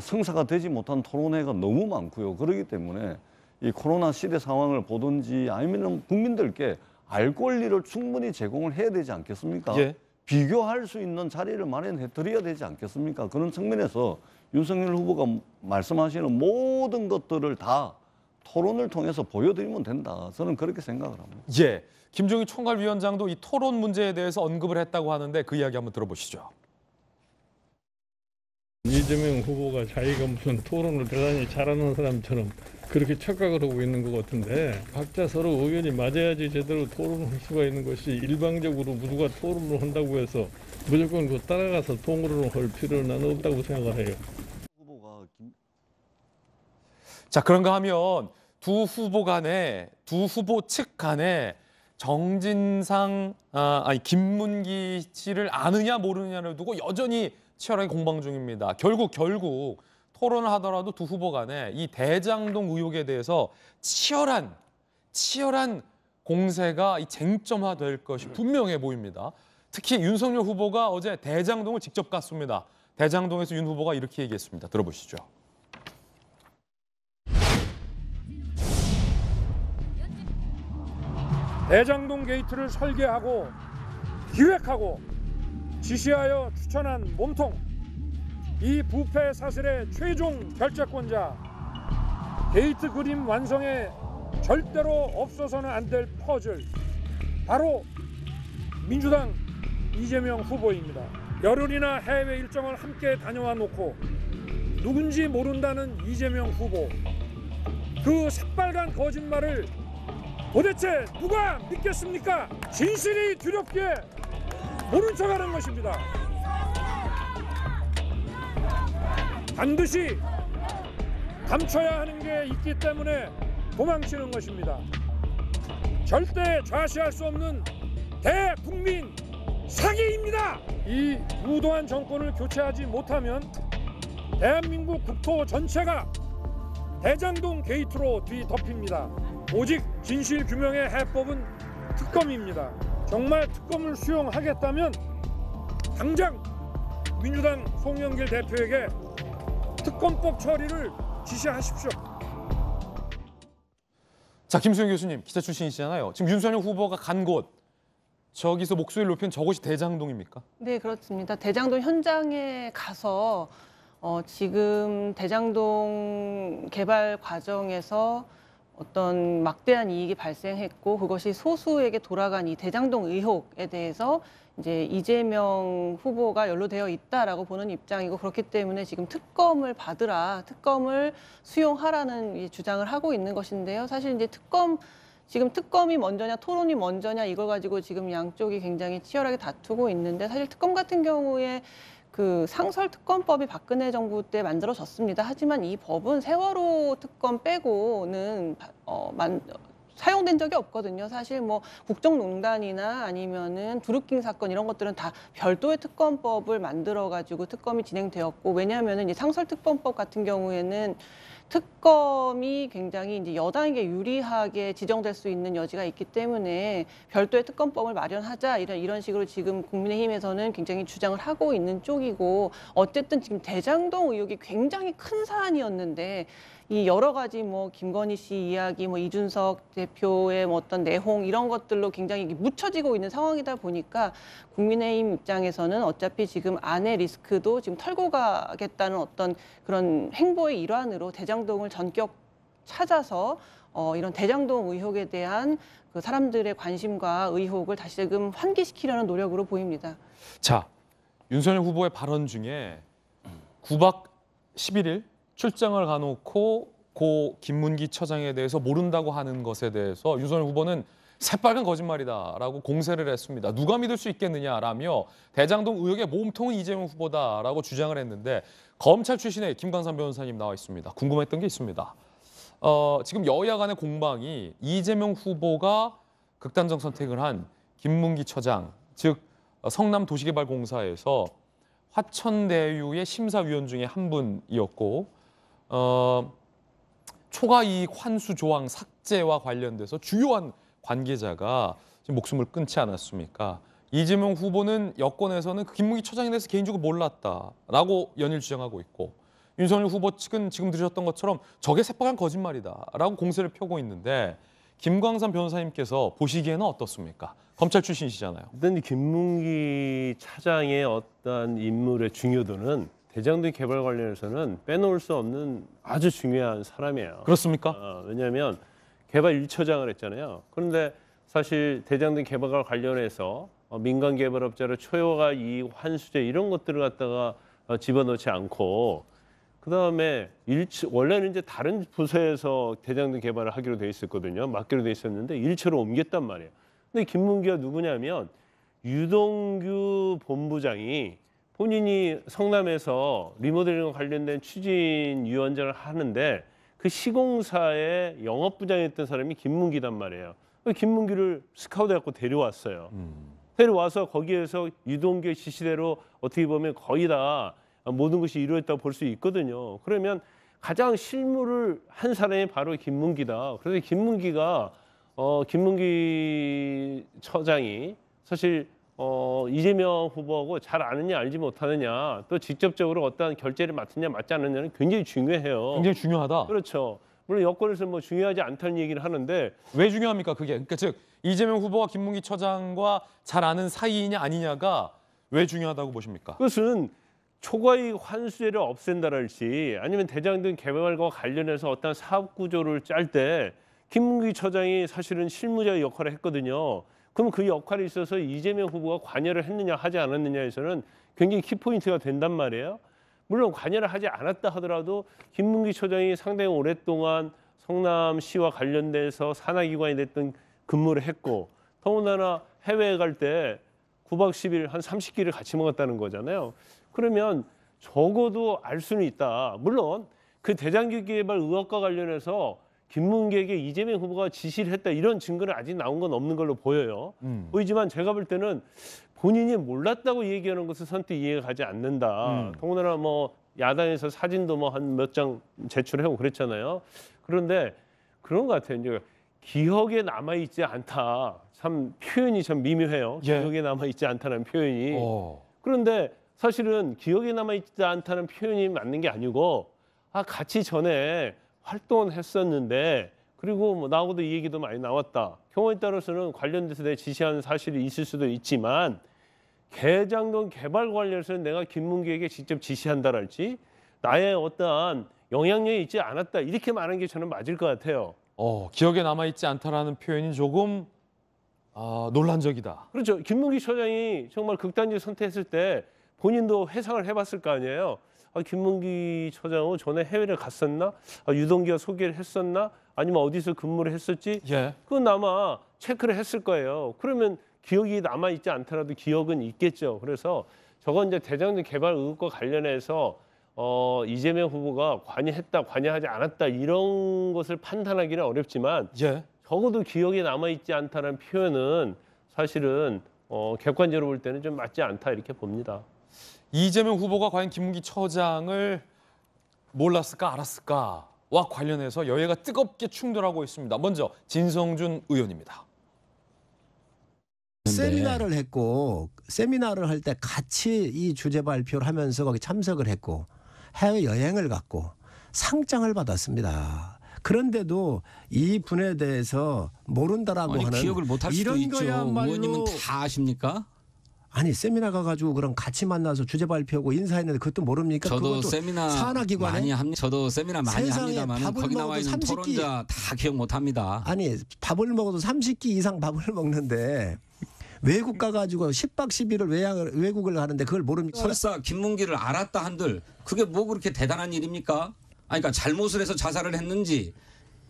성사가 되지 못한 토론회가 너무 많고요. 그렇기 때문에 이 코로나 시대 상황을 보든지 아니면 국민들께 알 권리를 충분히 제공을 해야 되지 않겠습니까? 예. 비교할 수 있는 자리를 마련해 드려야 되지 않겠습니까? 그런 측면에서 윤석열 후보가 말씀하시는 모든 것들을 다 토론을 통해서 보여드리면 된다. 저는 그렇게 생각을 합니다. 예. 김종인 총괄위원장도 이 토론 문제에 대해서 언급을 했다고 하는데 그 이야기 한번 들어보시죠. 이재명 후보가 자기가 무슨 토론을 대단히 잘하는 사람처럼 그렇게 착각을 하고 있는 것 같은데 각자 서로 의견이 맞아야지 제대로 토론할 수가 있는 것이 일방적으로 누가 토론을 한다고 해서 무조건 그 따라가서 통으로 할 필요는 나는 없다고 생각을 해요. 자, 그런가 하면 두 후보 측 간에 정진상 김문기 씨를 아느냐 모르느냐를 두고 여전히 치열하게 공방 중입니다. 결국 토론을 하더라도 두 후보 간에 이 대장동 의혹에 대해서 치열한 공세가 쟁점화될 것이 분명해 보입니다. 특히 윤석열 후보가 어제 대장동을 직접 갔습니다. 대장동에서 윤 후보가 이렇게 얘기했습니다. 들어보시죠. 대장동 게이트를 설계하고 기획하고 지시하여 추천한 몸통, 이 부패 사슬의 최종 결재권자, 게이트 그림 완성에 절대로 없어서는 안 될 퍼즐, 바로 민주당 이재명 후보입니다. 열흘이나 해외 일정을 함께 다녀와 놓고 누군지 모른다는 이재명 후보, 그 새빨간 거짓말을 도대체 누가 믿겠습니까? 진실이 두렵게 모른 척하는 것입니다. 반드시 감춰야 하는 게 있기 때문에 도망치는 것입니다. 절대 좌시할 수 없는 대국민 사기입니다. 이 무도한 정권을 교체하지 못하면 대한민국 국토 전체가 대장동 게이트로 뒤덮입니다. 오직 진실 규명의 해법은 특검입니다. 정말 특검을 수용하겠다면 당장 민주당 송영길 대표에게 특검법 처리를 지시하십시오. 자, 김수영 교수님, 기자 출신이시잖아요. 지금 윤석열 후보가 간 곳, 저기서 목소리를 높인 저곳이 대장동입니까? 네, 그렇습니다. 대장동 현장에 가서 지금 대장동 개발 과정에서 어떤 막대한 이익이 발생했고 그것이 소수에게 돌아간 이 대장동 의혹에 대해서 이제 이재명 후보가 연루되어 있다라고 보는 입장이고, 그렇기 때문에 지금 특검을 받으라, 특검을 수용하라는 주장을 하고 있는 것인데요. 사실 이제 지금 특검이 먼저냐 토론이 먼저냐 이걸 가지고 지금 양쪽이 굉장히 치열하게 다투고 있는데, 사실 특검 같은 경우에 그 상설특검법이 박근혜 정부 때 만들어졌습니다. 하지만 이 법은 세월호 특검 빼고는 사용된 적이 없거든요. 사실 뭐 국정농단이나 아니면은 드루킹 사건 이런 것들은 다 별도의 특검법을 만들어 가지고 특검이 진행되었고, 왜냐하면은 이제 상설특검법 같은 경우에는 특검이 굉장히 이제 여당에게 유리하게 지정될 수 있는 여지가 있기 때문에 별도의 특검법을 마련하자 이런 식으로 지금 국민의힘에서는 굉장히 주장을 하고 있는 쪽이고, 어쨌든 지금 대장동 의혹이 굉장히 큰 사안이었는데 이 여러 가지 뭐 김건희 씨 이야기, 뭐 이준석 대표의 뭐 어떤 내홍 이런 것들로 굉장히 묻혀지고 있는 상황이다 보니까 국민의힘 입장에서는 어차피 지금 안의 리스크도 지금 털고 가겠다는 어떤 그런 행보의 일환으로 대장동을 전격 찾아서 이런 대장동 의혹에 대한 그 사람들의 관심과 의혹을 다시금 환기시키려는 노력으로 보입니다. 자, 윤석열 후보의 발언 중에 9박 11일 출장을 가놓고 고 김문기 처장에 대해서 모른다고 하는 것에 대해서 윤석열 후보는 새빨간 거짓말이다라고 공세를 했습니다. 누가 믿을 수 있겠느냐라며 대장동 의혹의 몸통은 이재명 후보다라고 주장을 했는데, 검찰 출신의 김광삼 변호사님 나와 있습니다. 궁금했던 게 있습니다. 지금 여야 간의 공방이 이재명 후보가 극단적 선택을 한 김문기 처장, 즉 성남도시개발공사에서 화천대유의 심사위원 중에 한 분이었고, 초과이익 환수 조항 삭제와 관련돼서 주요한 관계자가 지금 목숨을 끊지 않았습니까? 이재명 후보는 여권에서는 그 김문기 처장에 대해서 개인적으로 몰랐다라고 연일 주장하고 있고, 윤석열 후보 측은 지금 들으셨던 것처럼 저게 새빨간 거짓말이다라고 공세를 펴고 있는데, 김광삼 변호사님께서 보시기에는 어떻습니까? 검찰 출신이시잖아요. 일단 김문기 차장의 어떤 인물의 중요도는 대장동 개발 관련해서는 빼놓을 수 없는 아주 중요한 사람이에요. 그렇습니까? 왜냐하면 개발 1처장을 했잖아요. 그런데 사실 대장동 개발과 관련해서 민간 개발업자를 초과 이익 환수제 이런 것들을 갖다가 집어넣지 않고, 그다음에 원래는 이제 다른 부서에서 대장동 개발을 하기로 돼 있었거든요. 맡기로 돼 있었는데 1처로 옮겼단 말이에요. 근데 김문기가 누구냐면 유동규 본부장이 본인이 성남에서 리모델링과 관련된 추진위원장을 하는데 그 시공사의 영업부장이었던 사람이 김문기단 말이에요. 김문기를 스카우트해갖고 데려왔어요. 데려와서 거기에서 유동규의 지시대로 어떻게 보면 거의 다 모든 것이 이루어졌다고 볼 수 있거든요. 그러면 가장 실무를 한 사람이 바로 김문기다. 그래서 김문기 처장이 사실 이재명 후보하고 잘 아느냐 알지 못하느냐, 또 직접적으로 어떠한 결재를 맡느냐 맡지 않느냐는 굉장히 중요해요. 굉장히 중요하다. 그렇죠. 물론 여권에서 뭐 중요하지 않다는 얘기를 하는데, 왜 중요합니까? 그게 그러니까 즉 이재명 후보와 김문기 처장과 잘 아는 사이이냐 아니냐가 왜 중요하다고 보십니까? 그것은 초과이익 환수제를 없앤다랄지 아니면 대장동 개발과 관련해서 어떤 사업 구조를 짤 때 김문기 처장이 사실은 실무자 역할을 했거든요. 그럼 그 역할에 있어서 이재명 후보가 관여를 했느냐 하지 않았느냐에서는 굉장히 키포인트가 된단 말이에요. 물론 관여를 하지 않았다 하더라도 김문기 처장이 상당히 오랫동안 성남시와 관련돼서 산하기관이 됐던 근무를 했고 더군다나 해외에 갈 때 9박 10일 한 30끼를 같이 먹었다는 거잖아요. 그러면 적어도 알 수는 있다. 물론 그 대장균 개발 의혹과 관련해서 김문기에게 이재명 후보가 지시를 했다 이런 증거는 아직 나온 건 없는 걸로 보여요. 보이지만 제가 볼 때는 본인이 몰랐다고 얘기하는 것은 선뜻 이해가 가지 않는다. 더군다나 뭐 야당에서 사진도 뭐 한 몇 장 제출하고 그랬잖아요. 그런데 그런 것 같아요. 이제 기억에 남아 있지 않다. 참 표현이 참 미묘해요. 기억에 남아 있지 않다는 표현이. 그런데 사실은 기억에 남아 있지 않다는 표현이 맞는 게 아니고 같이 전에 활동을 했었는데 그리고 뭐 나하고도 이 얘기도 많이 나왔다. 경우에 따라서는 관련돼서 내 지시한 사실이 있을 수도 있지만 개장동 개발 관련해서는 내가 김문기에게 직접 지시한다랄지 나의 어떠한 영향력이 있지 않았다. 이렇게 말하는 게 저는 맞을 것 같아요. 기억에 남아있지 않다라는 표현이 조금 논란적이다. 그렇죠. 김문기 처장이 정말 극단적 선택했을 때 본인도 회상을 해봤을 거 아니에요. 김문기 처장은 전에 해외를 갔었나? 유동기가 소개를 했었나? 아니면 어디서 근무를 했었지? 그건 아마 체크를 했을 거예요. 그러면 기억이 남아있지 않더라도 기억은 있겠죠. 그래서 저건 이제 대장동 개발 의혹과 관련해서 이재명 후보가 관여했다, 관여하지 않았다 이런 것을 판단하기는 어렵지만 적어도 기억에 남아있지 않다는 표현은 사실은 객관적으로 볼 때는 좀 맞지 않다 이렇게 봅니다. 이재명 후보가 과연 김문기 처장을 몰랐을까 알았을까와 관련해서 여야가 뜨겁게 충돌하고 있습니다. 먼저 진성준 의원입니다. 세미나를 했고 세미나를 할 때 같이 이 주제 발표를 하면서 거기 참석을 했고 해외 여행을 갔고 상장을 받았습니다. 그런데도 이 분에 대해서 모른다라고 하는 기억을 못할 수도 이런 있죠. 거야말로 의원님은 다 아십니까? 아니 세미나 가가지고 그럼 같이 만나서 주제 발표하고 인사했는데 그것도 모릅니까? 저도 세미나 산하기관에 많이 합니다. 저도 세미나 많이 합니다만 거기 나와 있는 30끼, 토론자 다 기억 못합니다. 아니 밥을 먹어도 30끼 이상 밥을 먹는데 외국 가가지고 10박 10일을 외국을 가는데 그걸 모릅니까? 설사 김문기를 알았다 한들 그게 뭐 그렇게 대단한 일입니까? 아니, 그러니까 잘못을 해서 자살을 했는지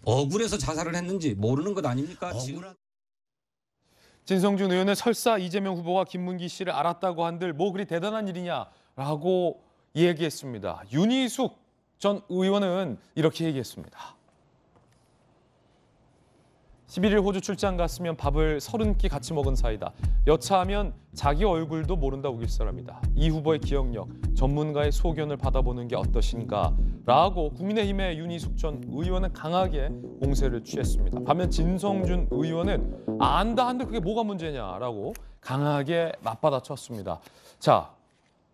억울해서 자살을 했는지 모르는 것 아닙니까? 진성준 의원은 설사 이재명 후보가 김문기 씨를 알았다고 한들 뭐 그리 대단한 일이냐라고 얘기했습니다. 윤희숙 전 의원은 이렇게 얘기했습니다. 11일 호주 출장 갔으면 밥을 30끼 같이 먹은 사이다. 여차하면 자기 얼굴도 모른다 우길 사람이다. 이 후보의 기억력, 전문가의 소견을 받아보는 게 어떠신가? 라고 국민의힘의 윤희숙 전 의원은 강하게 공세를 취했습니다. 반면 진성준 의원은 안다 한들 그게 뭐가 문제냐라고 강하게 맞받아쳤습니다. 자,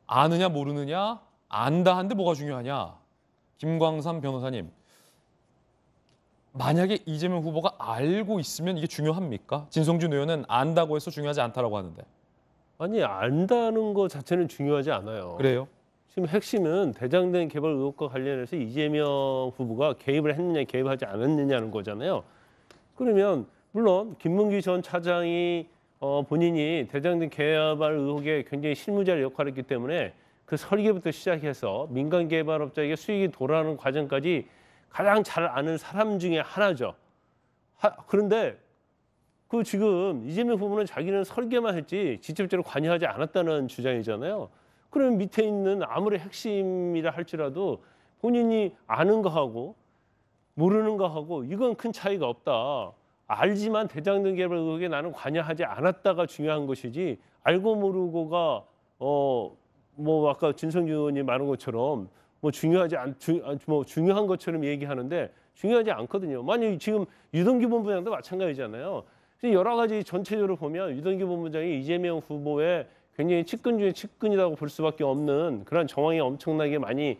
아느냐 모르느냐, 안다 한들 뭐가 중요하냐? 김광삼 변호사님. 만약에 이재명 후보가 알고 있으면 이게 중요합니까? 진성준 의원은 안다고 해서 중요하지 않다라고 하는데. 아니 안다는 것 자체는 중요하지 않아요. 그래요? 지금 핵심은 대장동 개발 의혹과 관련해서 이재명 후보가 개입을 했느냐 개입하지 않았느냐는 거잖아요. 그러면 물론 김문기 전 차장이 본인이 대장동 개발 의혹에 굉장히 실무자의 역할을 했기 때문에 그 설계부터 시작해서 민간 개발업자에게 수익이 돌아가는 과정까지 가장 잘 아는 사람 중에 하나죠. 그런데 그 지금 이재명 후보는 자기는 설계만 했지 직접적으로 관여하지 않았다는 주장이잖아요. 그러면 밑에 있는 아무리 핵심이라 할지라도 본인이 아는 거하고 모르는 거하고 이건 큰 차이가 없다. 알지만 대장동 개발 의혹에 나는 관여하지 않았다가 중요한 것이지 알고 모르고가 뭐 아까 진성준 의원이 말한 것처럼 뭐 중요한 것처럼 얘기하는데 중요하지 않거든요. 만약 지금 유동규 본부장도 마찬가지잖아요. 여러 가지 전체적으로 보면 유동규 본부장이 이재명 후보의 굉장히 측근 중에 측근이라고 볼 수밖에 없는 그런 정황이 엄청나게 많이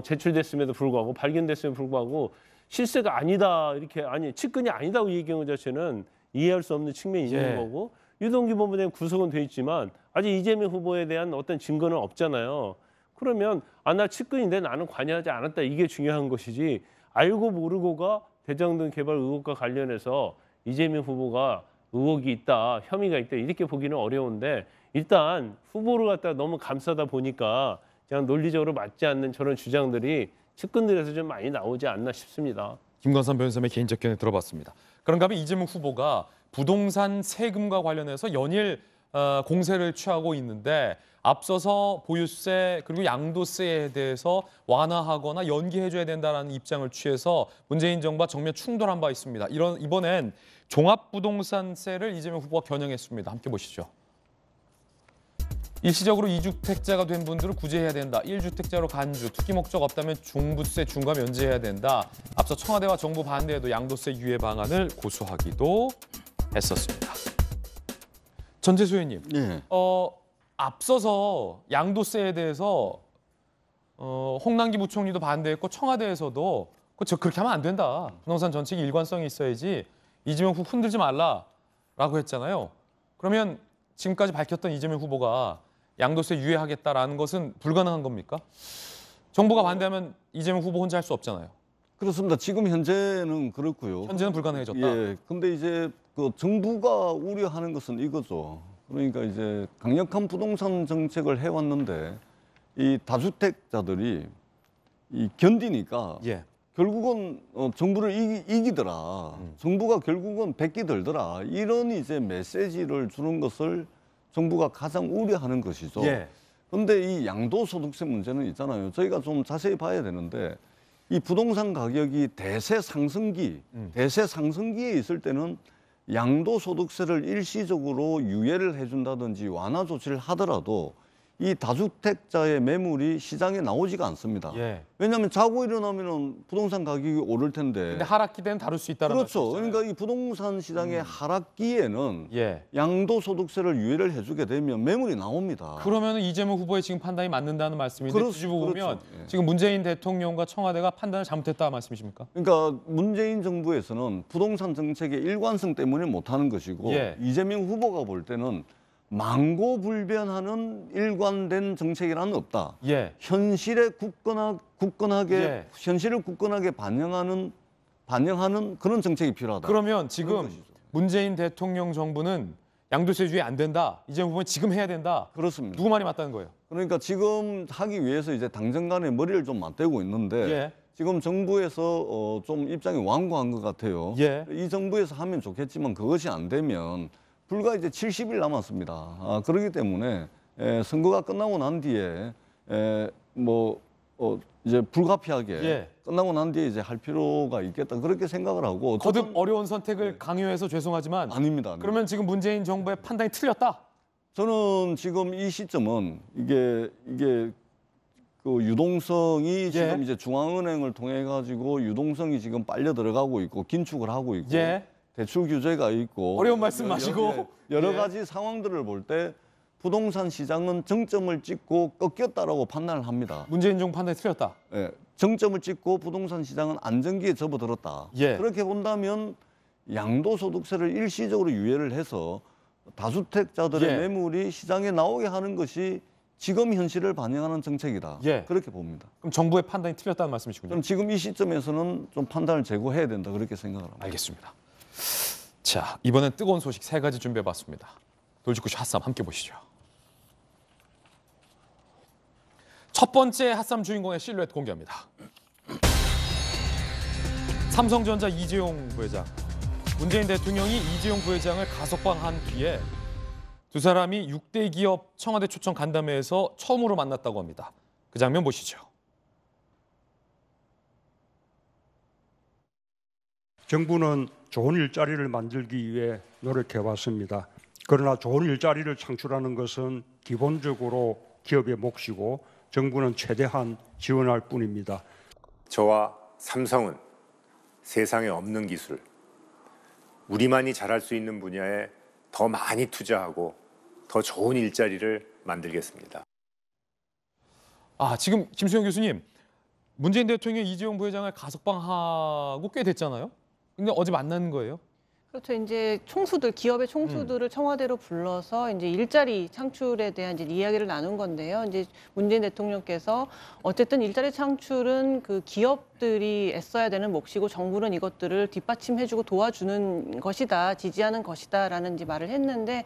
제출됐음에도 불구하고 발견됐음에도 불구하고 실세가 아니다 이렇게 아니 측근이 아니다고 얘기한 것 자체는 이해할 수 없는 측면이 있는 거고 유동규 본부장이 구속은 돼 있지만 아직 이재명 후보에 대한 어떤 증거는 없잖아요. 그러면 나 측근인데 나는 관여하지 않았다 이게 중요한 것이지 알고 모르고가 대장동 개발 의혹과 관련해서 이재명 후보가 의혹이 있다, 혐의가 있다 이렇게 보기는 어려운데 일단 후보를 갖다 너무 감싸다 보니까 그냥 논리적으로 맞지 않는 저런 주장들이 측근들에서 좀 많이 나오지 않나 싶습니다. 김광삼 변호사의 개인적 견해 들어봤습니다. 그런가 하면 이재명 후보가 부동산 세금과 관련해서 연일 공세를 취하고 있는데 앞서서 보유세 그리고 양도세에 대해서 완화하거나 연기해줘야 된다는 입장을 취해서 문재인 정부와 정면 충돌한 바 있습니다. 이번엔 종합부동산세를 이재명 후보가 겨냥했습니다. 함께 보시죠. 일시적으로 2주택자가 된 분들은 구제해야 된다. 1주택자로 간주, 투기 목적 없다면 종부세 중과 면제해야 된다. 앞서 청와대와 정부 반대에도 양도세 유예 방안을 고수하기도 했었습니다. 전재수 의원님, 예. 앞서서 양도세에 대해서 홍남기 부총리도 반대했고 청와대에서도 그렇게 하면 안 된다. 부동산 정책이 일관성이 있어야지 이재명 후보 흔들지 말라라고 했잖아요. 그러면 지금까지 밝혔던 이재명 후보가 양도세 유예하겠다라는 것은 불가능한 겁니까? 정부가 반대하면 이재명 후보 혼자 할 수 없잖아요. 그렇습니다. 지금 현재는 그렇고요. 현재는 불가능해졌다. 예. 근데 이제 그 정부가 우려하는 것은 이거죠. 그러니까 이제 강력한 부동산 정책을 해왔는데 이 다주택자들이 견디니까 예. 결국은 정부를 이기더라. 정부가 결국은 백기 들더라. 이런 이제 메시지를 주는 것을 정부가 가장 우려하는 것이죠. 예. 그런데 이 양도소득세 문제는 있잖아요. 저희가 좀 자세히 봐야 되는데 이 부동산 가격이 대세 상승기에 있을 때는 양도소득세를 일시적으로 유예를 해준다든지 완화 조치를 하더라도 이 다주택자의 매물이 시장에 나오지가 않습니다. 예. 왜냐하면 자고 일어나면 부동산 가격이 오를 텐데. 근데 하락기대는 다룰 수 있다는 그렇죠. 말씀이잖아요. 그러니까 이 부동산 시장의 하락기에는 예. 양도소득세를 유예를 해주게 되면 매물이 나옵니다. 그러면 이재명 후보의 지금 판단이 맞는다는 말씀인데 뒤집어 보면 그렇죠. 예. 지금 문재인 대통령과 청와대가 판단을 잘못했다 말씀이십니까? 그러니까 문재인 정부에서는 부동산 정책의 일관성 때문에 못하는 것이고 예. 이재명 후보가 볼 때는 망고불변하는 일관된 정책이라는 없다. 예. 현실을 굳건하게 예. 현실을 굳건하게 반영하는 그런 정책이 필요하다. 그러면 지금 문재인 대통령 정부는 양도세 유예 안 된다. 이재명 후보는 지금 해야 된다. 그렇습니다. 누구 말이 맞다는 거예요? 그러니까 지금 하기 위해서 이제 당정 간에 머리를 좀 맞대고 있는데 예. 지금 정부에서 좀 입장이 완고한 것 같아요. 예. 이 정부에서 하면 좋겠지만 그것이 안 되면 불과 이제 70일 남았습니다. 그렇기 때문에 선거가 끝나고 난 뒤에 이제 불가피하게 예. 끝나고 난 뒤에 이제 할 필요가 있겠다 그렇게 생각을 하고 거듭 어려운 선택을 강요해서 죄송하지만 아닙니다. 그러면 지금 문재인 정부의 판단이 틀렸다. 저는 지금 이 시점은 이게 그 유동성이 지금 이제 중앙은행을 통해 가지고 유동성이 지금 빨려 들어가고 있고 긴축을 하고 있고 예. 대출 규제가 있고 어려운 말씀 마시고 여러 예. 가지 상황들을 볼 때 부동산 시장은 정점을 찍고 꺾였다라고 판단을 합니다. 문재인 정부 판단이 틀렸다. 예, 정점을 찍고 부동산 시장은 안정기에 접어들었다. 예. 그렇게 본다면 양도소득세를 일시적으로 유예를 해서 다주택자들의 예. 매물이 시장에 나오게 하는 것이 지금 현실을 반영하는 정책이다. 예. 그렇게 봅니다. 그럼 정부의 판단이 틀렸다는 말씀이시군요. 저는 지금 이 시점에서는 좀 판단을 제고해야 된다 그렇게 생각을 합니다. 알겠습니다. 자, 이번엔 뜨거운 소식 3가지 준비해봤습니다. 돌직구쇼 핫쌈 함께 보시죠. 첫 번째 핫쌈 주인공의 실루엣 공개합니다. 삼성전자 이재용 부회장. 문재인 대통령이 이재용 부회장을 가석방한 뒤에 두 사람이 6대 기업 청와대 초청 간담회에서 처음으로 만났다고 합니다. 그 장면 보시죠. 정부는 좋은 일자리를 만들기 위해 노력해왔습니다. 그러나 좋은 일자리를 창출하는 것은 기본적으로 기업의 몫이고 정부는 최대한 지원할 뿐입니다. 저와 삼성은 세상에 없는 기술, 우리만이 잘할 수 있는 분야에 더 많이 투자하고 더 좋은 일자리를 만들겠습니다. 지금 김수영 교수님, 문재인 대통령이 이재용 부회장을 가석방하고 꽤 됐잖아요. 근데 어제 만난 거예요? 그렇죠. 이제 총수들, 기업의 총수들을 청와대로 불러서 이제 일자리 창출에 대한 이제 이야기를 나눈 건데요. 이제 문재인 대통령께서 어쨌든 일자리 창출은 그 기업들이 애써야 되는 몫이고 정부는 이것들을 뒷받침해주고 도와주는 것이다, 지지하는 것이다라는 이제 말을 했는데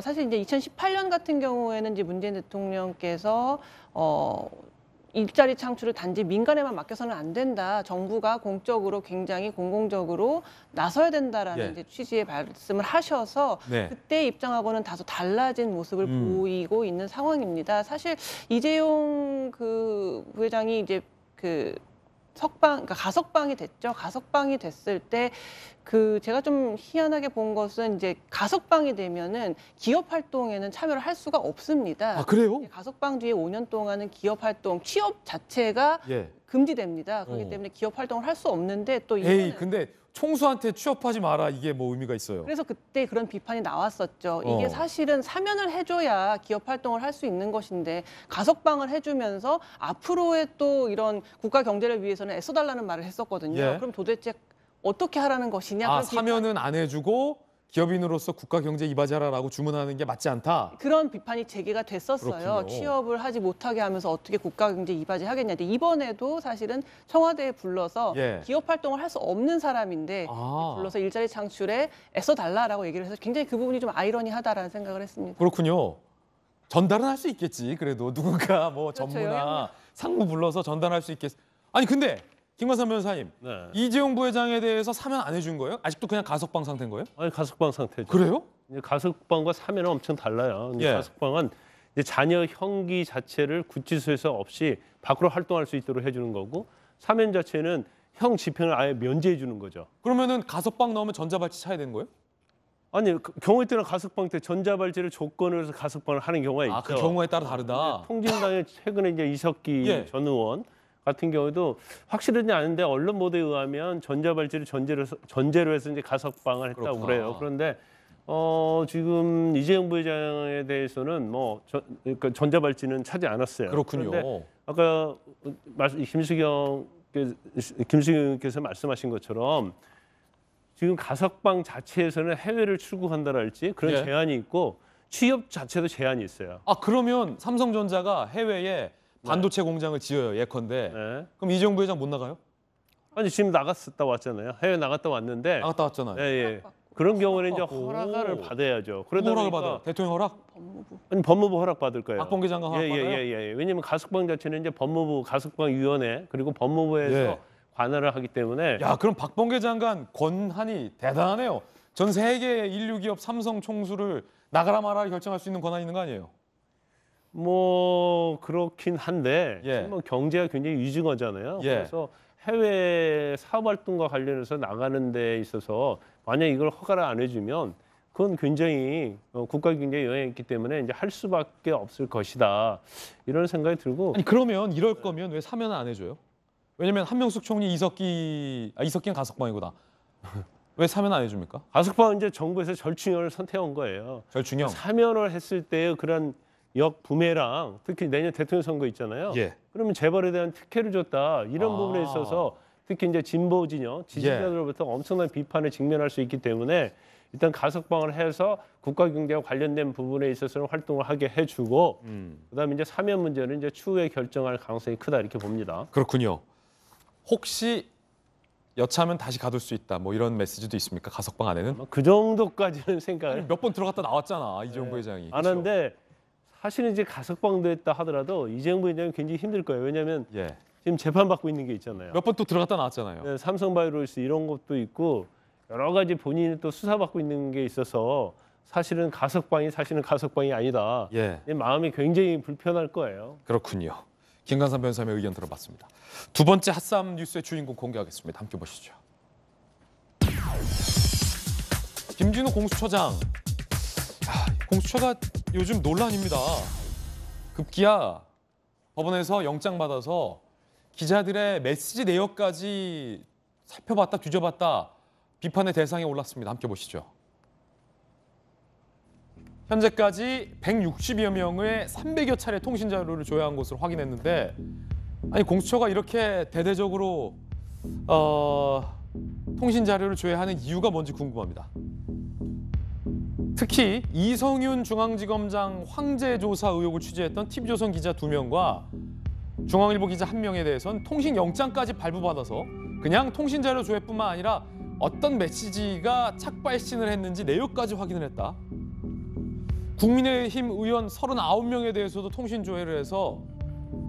사실 이제 2018년 같은 경우에는 이제 문재인 대통령께서 일자리 창출을 단지 민간에만 맡겨서는 안 된다. 정부가 공적으로 굉장히 공공적으로 나서야 된다라는 이제 취지의 말씀을 하셔서 그때 입장하고는 다소 달라진 모습을 보이고 있는 상황입니다. 사실 이재용 그 부회장이 이제 그 그러니까 가석방이 됐죠. 가석방이 됐을 때 제가 좀 희한하게 본 것은 이제 가석방이 되면은 기업 활동에는 참여를 할 수가 없습니다. 아, 그래요? 가석방 뒤에 5년 동안은 기업 활동, 취업 자체가 금지됩니다. 그렇기 때문에 기업 활동을 할 수 없는데 또 에이, 근데 총수한테 취업하지 마라 이게 뭐 의미가 있어요? 그래서 그때 그런 비판이 나왔었죠. 이게 사실은 사면을 해줘야 기업 활동을 할 수 있는 것인데 가석방을 해주면서 앞으로의 또 이런 국가 경제를 위해서는 애써달라는 말을 했었거든요. 그럼 도대체 어떻게 하라는 것이냐? 아, 사면은 안 해주고 기업인으로서 국가 경제 이바지하라라고 주문하는 게 맞지 않다. 그런 비판이 제기가 됐었어요. 그렇군요. 취업을 하지 못하게 하면서 어떻게 국가 경제 이바지 하겠냐. 이번에도 사실은 청와대에 불러서 기업 활동을 할 수 없는 사람인데 불러서 일자리 창출에 애써달라라고 얘기를 해서 굉장히 그 부분이 좀 아이러니하다라는 생각을 했습니다. 그렇군요. 전달은 할 수 있겠지. 그래도 누군가 뭐 전무나 상무 불러서 전달할 수 있겠. 아니 근데 김관삼 변호사님, 이재용 부회장에 대해서 사면 안 해준 거예요? 아직도 그냥 가석방 상태인 거예요? 아니 가석방 상태죠. 그래요? 이제 가석방과 사면은 엄청 달라요. 가석방은 이제 자녀 형기 자체를 구치소에서 없이 밖으로 활동할 수 있도록 해주는 거고, 사면 자체는 형 집행을 아예 면제해 주는 거죠. 그러면은 가석방 나오면 전자발찌 차야 되는 거예요? 아니 경우에 따라 가석방 때 전자발찌를 조건으로 해서 가석방을 하는 경우가 있죠. 그 경우에 따라 다르다. 통진당의 최근에 이제 이석기 전 의원 같은 경우도 확실하지 않은데 언론 보도에 의하면 전자발찌를 전제로 해서 이제 가석방을 했다고 그렇구나. 그래요. 그런데 지금 이재용 부회장에 대해서는 그러니까 전자발찌는 차지 않았어요. 그렇군요. 그런데 아까 김수경께서 말씀하신 것처럼 지금 가석방 자체에서는 해외를 출국한다랄지 그런 제한이 있고 취업 자체도 제한이 있어요. 아, 그러면 삼성전자가 해외에 반도체 공장을 지어요, 예컨대. 그럼 이재용 부회장 못 나가요? 아니 지금 나갔다 왔잖아요. 해외 나갔다 왔는데. 나갔다 왔잖아요. 그런 경우는 이제 허락을 받아야죠. 그러다 허락을 보니까 받아요? 대통령 허락? 아니 법무부 허락 받을 거예요. 박범계 장관 허락 받아요? 왜냐면 가석방 자체는 이제 법무부 가석방위원회 그리고 법무부에서 관할을 하기 때문에. 야, 그럼 박범계 장관 권한이 대단하네요. 전 세계 인류 기업 삼성 총수를 나가라 말아라 결정할 수 있는 권한이 있는 거 아니에요? 뭐 그렇긴 한데 뭐 경제가 굉장히 위중하잖아요. 그래서 해외 사업 활동과 관련해서 나가는 데 있어서 만약 이걸 허가를 안 해주면 그건 굉장히 국가 경제에 영향이 있기 때문에 이제 할 수밖에 없을 것이다 이런 생각이 들고. 아니 그러면 이럴 거면 왜 사면을 안 해줘요? 왜냐면 한명숙 총리 이석기는 가석방이구나. 왜 사면 안 해줍니까? 가석방은 이제 정부에서 절충형을 선택한 거예요. 절충형. 사면을 했을 때의 그런 역부메랑 특히 내년 대통령 선거 있잖아요. 그러면 재벌에 대한 특혜를 줬다 이런 부분에 있어서 특히 이제 진보 진영 지지자들로부터 엄청난 비판에 직면할 수 있기 때문에 일단 가석방을 해서 국가 경제와 관련된 부분에 있어서는 활동을 하게 해주고 그다음에 이제 사면 문제는 이제 추후에 결정할 가능성이 크다 이렇게 봅니다. 그렇군요. 혹시 여차하면 다시 가둘 수 있다 뭐 이런 메시지도 있습니까? 가석방 안에는? 그 정도까지는 생각을 몇 번 들어갔다 나왔잖아 이재용 부회장이. 안 하는데 사실은 이제 가석방됐다 하더라도 이재용 부회장은 굉장히 힘들 거예요. 왜냐하면 지금 재판받고 있는 게 있잖아요. 몇 번 또 들어갔다 나왔잖아요. 삼성바이오로스 이런 것도 있고 여러 가지 본인이 또 수사받고 있는 게 있어서 사실은 가석방이 아니다. 마음이 굉장히 불편할 거예요. 그렇군요. 김관삼 변호사님의 의견 들어봤습니다. 두 번째 핫싸움 뉴스의 주인공 공개하겠습니다. 함께 보시죠. 김진우 공수처장. 공수처가 요즘 논란입니다. 급기야 법원에서 영장 받아서 기자들의 메시지 내역까지 살펴봤다 뒤져봤다 비판의 대상에 올랐습니다. 함께 보시죠. 현재까지 160여 명의 300여 차례 통신 자료를 조회한 것으로 확인했는데 아니 공수처가 이렇게 대대적으로 통신 자료를 조회하는 이유가 뭔지 궁금합니다. 특히 이성윤 중앙지검장 황제 조사 의혹을 취재했던 TV조선 기자 2명과 중앙일보 기자 1명에 대해선 통신 영장까지 발부받아서 그냥 통신 자료 조회뿐만 아니라 어떤 메시지가 착발신을 했는지 내역까지 확인을 했다. 국민의힘 의원 39명에 대해서도 통신 조회를 해서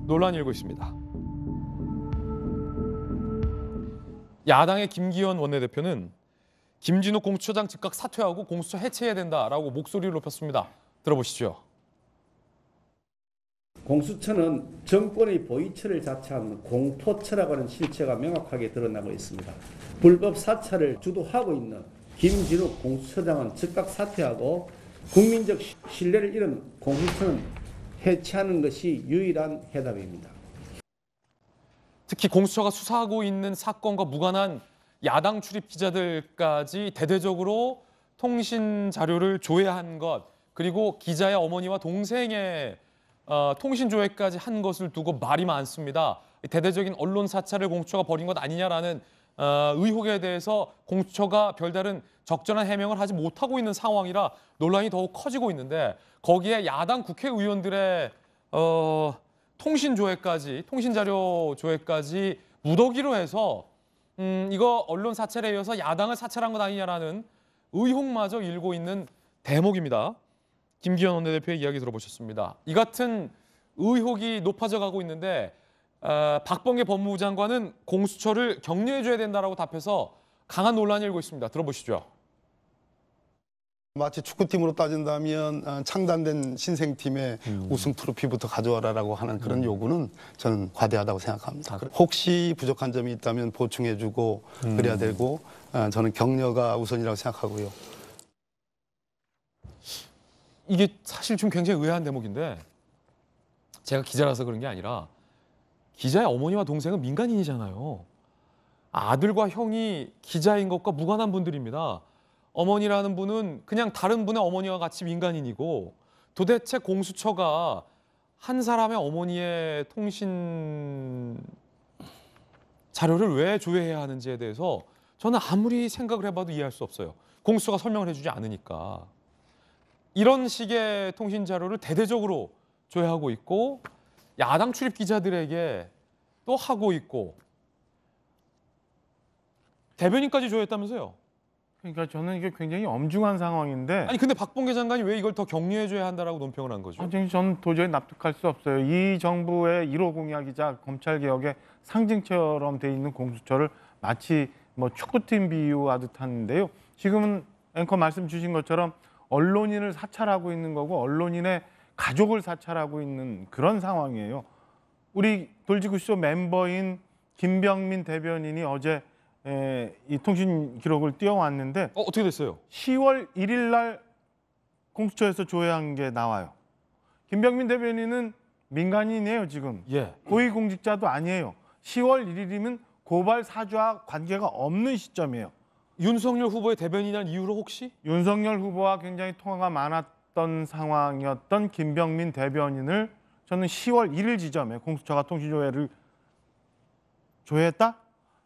논란이 일고 있습니다. 야당의 김기현 원내대표는 김진욱 공수처장 즉각 사퇴하고 공수처 해체해야 된다라고 목소리를 높였습니다. 들어보시죠. 공수처는 정권의 보이처를 자처하는 공포처라고 하는 실체가 명확하게 드러나고 있습니다. 불법 사찰을 주도하고 있는 김진욱 공수처장은 즉각 사퇴하고 국민적 신뢰를 잃은 공수처는 해체하는 것이 유일한 해답입니다. 특히 공수처가 수사하고 있는 사건과 무관한 야당 출입 기자들까지 대대적으로 통신 자료를 조회한 것, 그리고 기자의 어머니와 동생의 통신 조회까지 한 것을 두고 말이 많습니다. 대대적인 언론 사찰을 공수처가 벌인 것 아니냐라는 의혹에 대해서 공수처가 별다른 적절한 해명을 하지 못하고 있는 상황이라 논란이 더욱 커지고 있는데, 거기에 야당 국회의원들의 통신 조회까지, 통신 자료 조회까지 무더기로 해서 이거 언론 사찰에 이어서 야당을 사찰한 것 아니냐라는 의혹마저 일고 있는 대목입니다. 김기현 원내대표의 이야기 들어보셨습니다. 이 같은 의혹이 높아져 가고 있는데 박범계 법무부 장관은 공수처를 격려해줘야 된다라고 답해서 강한 논란이 일고 있습니다. 들어보시죠. 마치 축구팀으로 따진다면 창단된 신생팀의 우승 트로피부터 가져와라라고 하는 그런 요구는 저는 과대하다고 생각합니다. 혹시 부족한 점이 있다면 보충해주고 그래야 되고 저는 격려가 우선이라고 생각하고요. 이게 사실 좀 굉장히 의아한 대목인데, 제가 기자라서 그런 게 아니라 기자의 어머니와 동생은 민간인이잖아요. 아들과 형이 기자인 것과 무관한 분들입니다. 어머니라는 분은 그냥 다른 분의 어머니와 같이 민간인이고, 도대체 공수처가 한 사람의 어머니의 통신 자료를 왜 조회해야 하는지에 대해서 저는 아무리 생각을 해봐도 이해할 수 없어요. 공수처가 설명을 해주지 않으니까. 이런 식의 통신 자료를 대대적으로 조회하고 있고, 야당 출입 기자들에게 또 하고 있고, 대변인까지 조회했다면서요? 그러니까 저는 이게 굉장히 엄중한 상황인데. 아니 근데 박범계 장관이 왜 이걸 더 격려해줘야 한다라고 논평을 한 거죠? 저는 도저히 납득할 수 없어요. 이 정부의 1호 공약이자 검찰개혁의 상징처럼 돼 있는 공수처를 마치 뭐 축구팀 비유하듯 하는데요. 지금은 앵커 말씀 주신 것처럼 언론인을 사찰하고 있는 거고, 언론인의 가족을 사찰하고 있는 그런 상황이에요. 우리 돌직구쇼 멤버인 김병민 대변인이 어제 이 통신 기록을 띄워왔는데 어떻게 됐어요? 10월 1일 날 공수처에서 조회한 게 나와요. 김병민 대변인은 민간인이에요, 지금. 예. 고위공직자도 아니에요. 10월 1일이면 고발 사주와 관계가 없는 시점이에요. 윤석열 후보의 대변인이란 이유로 혹시? 윤석열 후보와 굉장히 통화가 많았던 상황이었던 김병민 대변인을 저는 10월 1일 지점에 공수처가 통신 조회를 조회했다?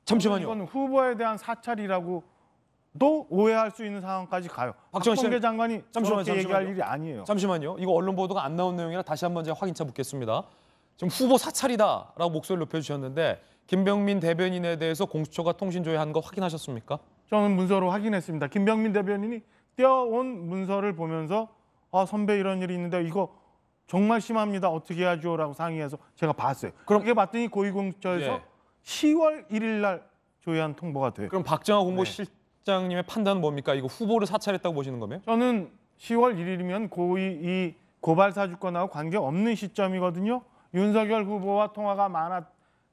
잠시만요. 이건 후보에 대한 사찰이라고도 오해할 수 있는 상황까지 가요. 박범계 장관이 저렇게 얘기할 일이 아니에요. 잠시만요. 이거 언론 보도가 안 나온 내용이라 다시 한번 제가 확인차 묻겠습니다. 지금 후보 사찰이다라고 목소리를 높여주셨는데, 김병민 대변인에 대해서 공수처가 통신 조회한 거 확인하셨습니까? 저는 문서로 확인했습니다. 김병민 대변인이 떼어온 문서를 보면서 선배 이런 일이 있는데 이거 정말 심합니다. 어떻게 하죠? 라고 상의해서 제가 봤어요. 그렇게 봤더니 고위공수처에서 10월 1일 날 조회한 통보가 돼요. 그럼 박정화 공보실장님의 판단은 뭡니까? 이거 후보를 사찰했다고 보시는 거면? 저는 10월 1일이면 이 고발 사주권하고 관계없는 시점이거든요. 윤석열 후보와 통화가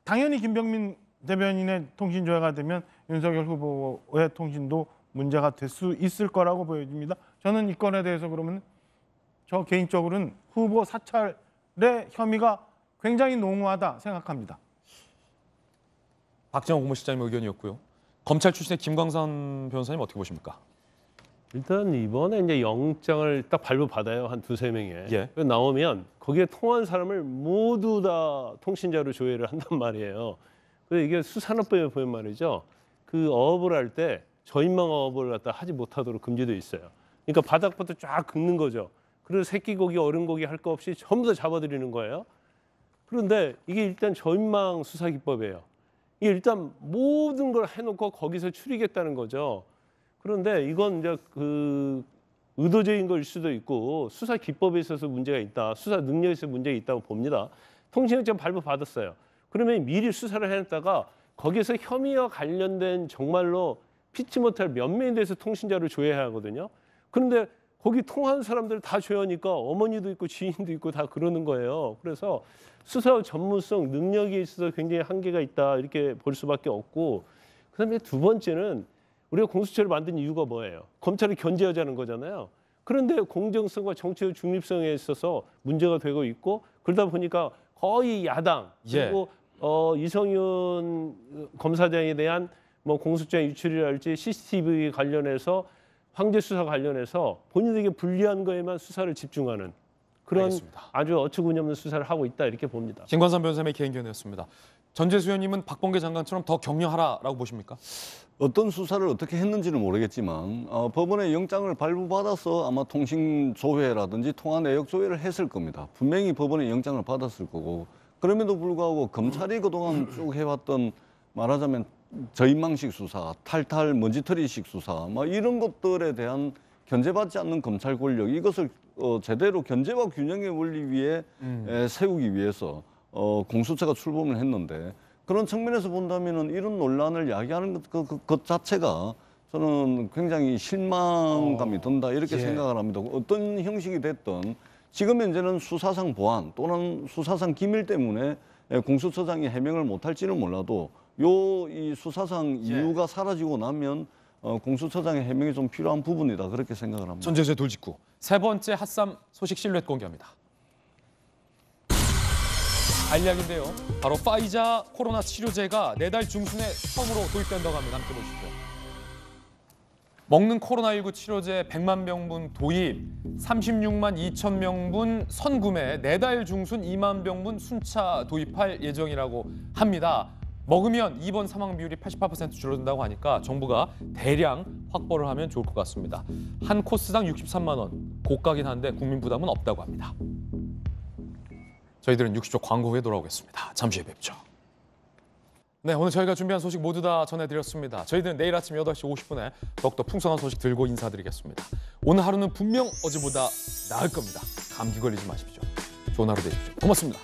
당연히 김병민 대변인의 통신 조회가 되면 윤석열 후보의 통신도 문제가 될 수 있을 거라고 보여집니다. 저는 이 건에 대해서 그러면 저 개인적으로는 후보 사찰의 혐의가 굉장히 농후하다 생각합니다. 박정화 공보실장님 의견이었고요. 검찰 출신의 김광선 변호사님 어떻게 보십니까? 일단 이번에 이제 영장을 딱 발부받아요. 한 2-3명에. 예. 나오면 거기에 통화한 사람을 모두 다 통신자료 조회를 한단 말이에요. 그래서 이게 수산업법에 보면 말이죠. 그 어업을 할 때 저인망 어업을 갖다 하지 못하도록 금지돼 있어요. 그러니까 바닥부터 쫙 긁는 거죠. 그리고 새끼 고기, 어른 고기 할 거 없이 전부 다 잡아들이는 거예요. 그런데 이게 일단 저인망 수사 기법이에요. 이게 일단 모든 걸 해놓고 거기서 추리겠다는 거죠. 그런데 이건 이제 그 의도적인 걸 수도 있고 수사 기법에 있어서 문제가 있다, 수사 능력에 있어서 문제가 있다고 봅니다. 통신영장 발부받았어요. 그러면 미리 수사를 해놨다가 거기에서 혐의와 관련된 정말로 피치 못할 몇 명에 대해서 통신자를 조회해야 하거든요. 그런데 거기 통화한 사람들 다 조회하니까 어머니도 있고 지인도 있고 다 그러는 거예요. 그래서 수사 전문성, 능력에 있어서 굉장히 한계가 있다 이렇게 볼 수밖에 없고, 그다음에 두 번째는 우리가 공수처를 만든 이유가 뭐예요? 검찰을 견제하자는 거잖아요. 그런데 공정성과 정치적 중립성에 있어서 문제가 되고 있고, 그러다 보니까 거의 야당 그리고 이성윤 검사장에 대한 뭐 공소장 유출이랄지 CCTV 관련해서 황제 수사 관련해서 본인에게 불리한 거에만 수사를 집중하는 그런 알겠습니다. 아주 어처구니없는 수사를 하고 있다 이렇게 봅니다. 김관삼 변호사님의 개인견이었습니다. 전재수 의원님은 박범계 장관처럼 더 격려하라라고 보십니까? 어떤 수사를 어떻게 했는지는 모르겠지만 법원의 영장을 발부받아서 아마 통신 조회라든지 통화 내역 조회를 했을 겁니다. 분명히 법원의 영장을 받았을 거고, 그럼에도 불구하고 검찰이 그동안 쭉 해왔던 말하자면 저인망식 수사, 탈탈 먼지털이식 수사, 뭐 이런 것들에 대한 견제받지 않는 검찰 권력, 이것을 제대로 견제와 균형의 원리 위에 세우기 위해서 공수처가 출범을 했는데, 그런 측면에서 본다면은 이런 논란을 야기하는 것 자체가 저는 굉장히 실망감이 든다 이렇게 생각을 합니다. 어떤 형식이 됐든 지금 현재는 수사상 보안 또는 수사상 기밀 때문에 공수처장이 해명을 못할지는 몰라도 이 수사상 이유가 사라지고 나면 공수처장의 해명이 좀 필요한 부분이다 그렇게 생각을 합니다. 전재수의 돌직구 세 번째 핫삼 소식 실루엣 공개합니다. 알약인데요. 바로 파이자 코로나 치료제가 내달 중순에 처음으로 도입된다고 합니다. 함께 보시죠. 먹는 코로나19 치료제 100만 병분 도입, 36만 2천 명분 선구매, 내달 중순 2만 병분 순차 도입할 예정이라고 합니다. 먹으면 입원 사망 비율이 88% 줄어든다고 하니까 정부가 대량 확보를 하면 좋을 것 같습니다. 한 코스당 63만 원, 고가긴 한데 국민 부담은 없다고 합니다. 저희들은 60초 광고 후에 돌아오겠습니다. 잠시 후에 뵙죠. 네, 오늘 저희가 준비한 소식 모두 다 전해드렸습니다. 저희들은 내일 아침 8시 50분에 더욱더 풍성한 소식 들고 인사드리겠습니다. 오늘 하루는 분명 어제보다 나을 겁니다. 감기 걸리지 마십시오. 좋은 하루 되십시오. 고맙습니다.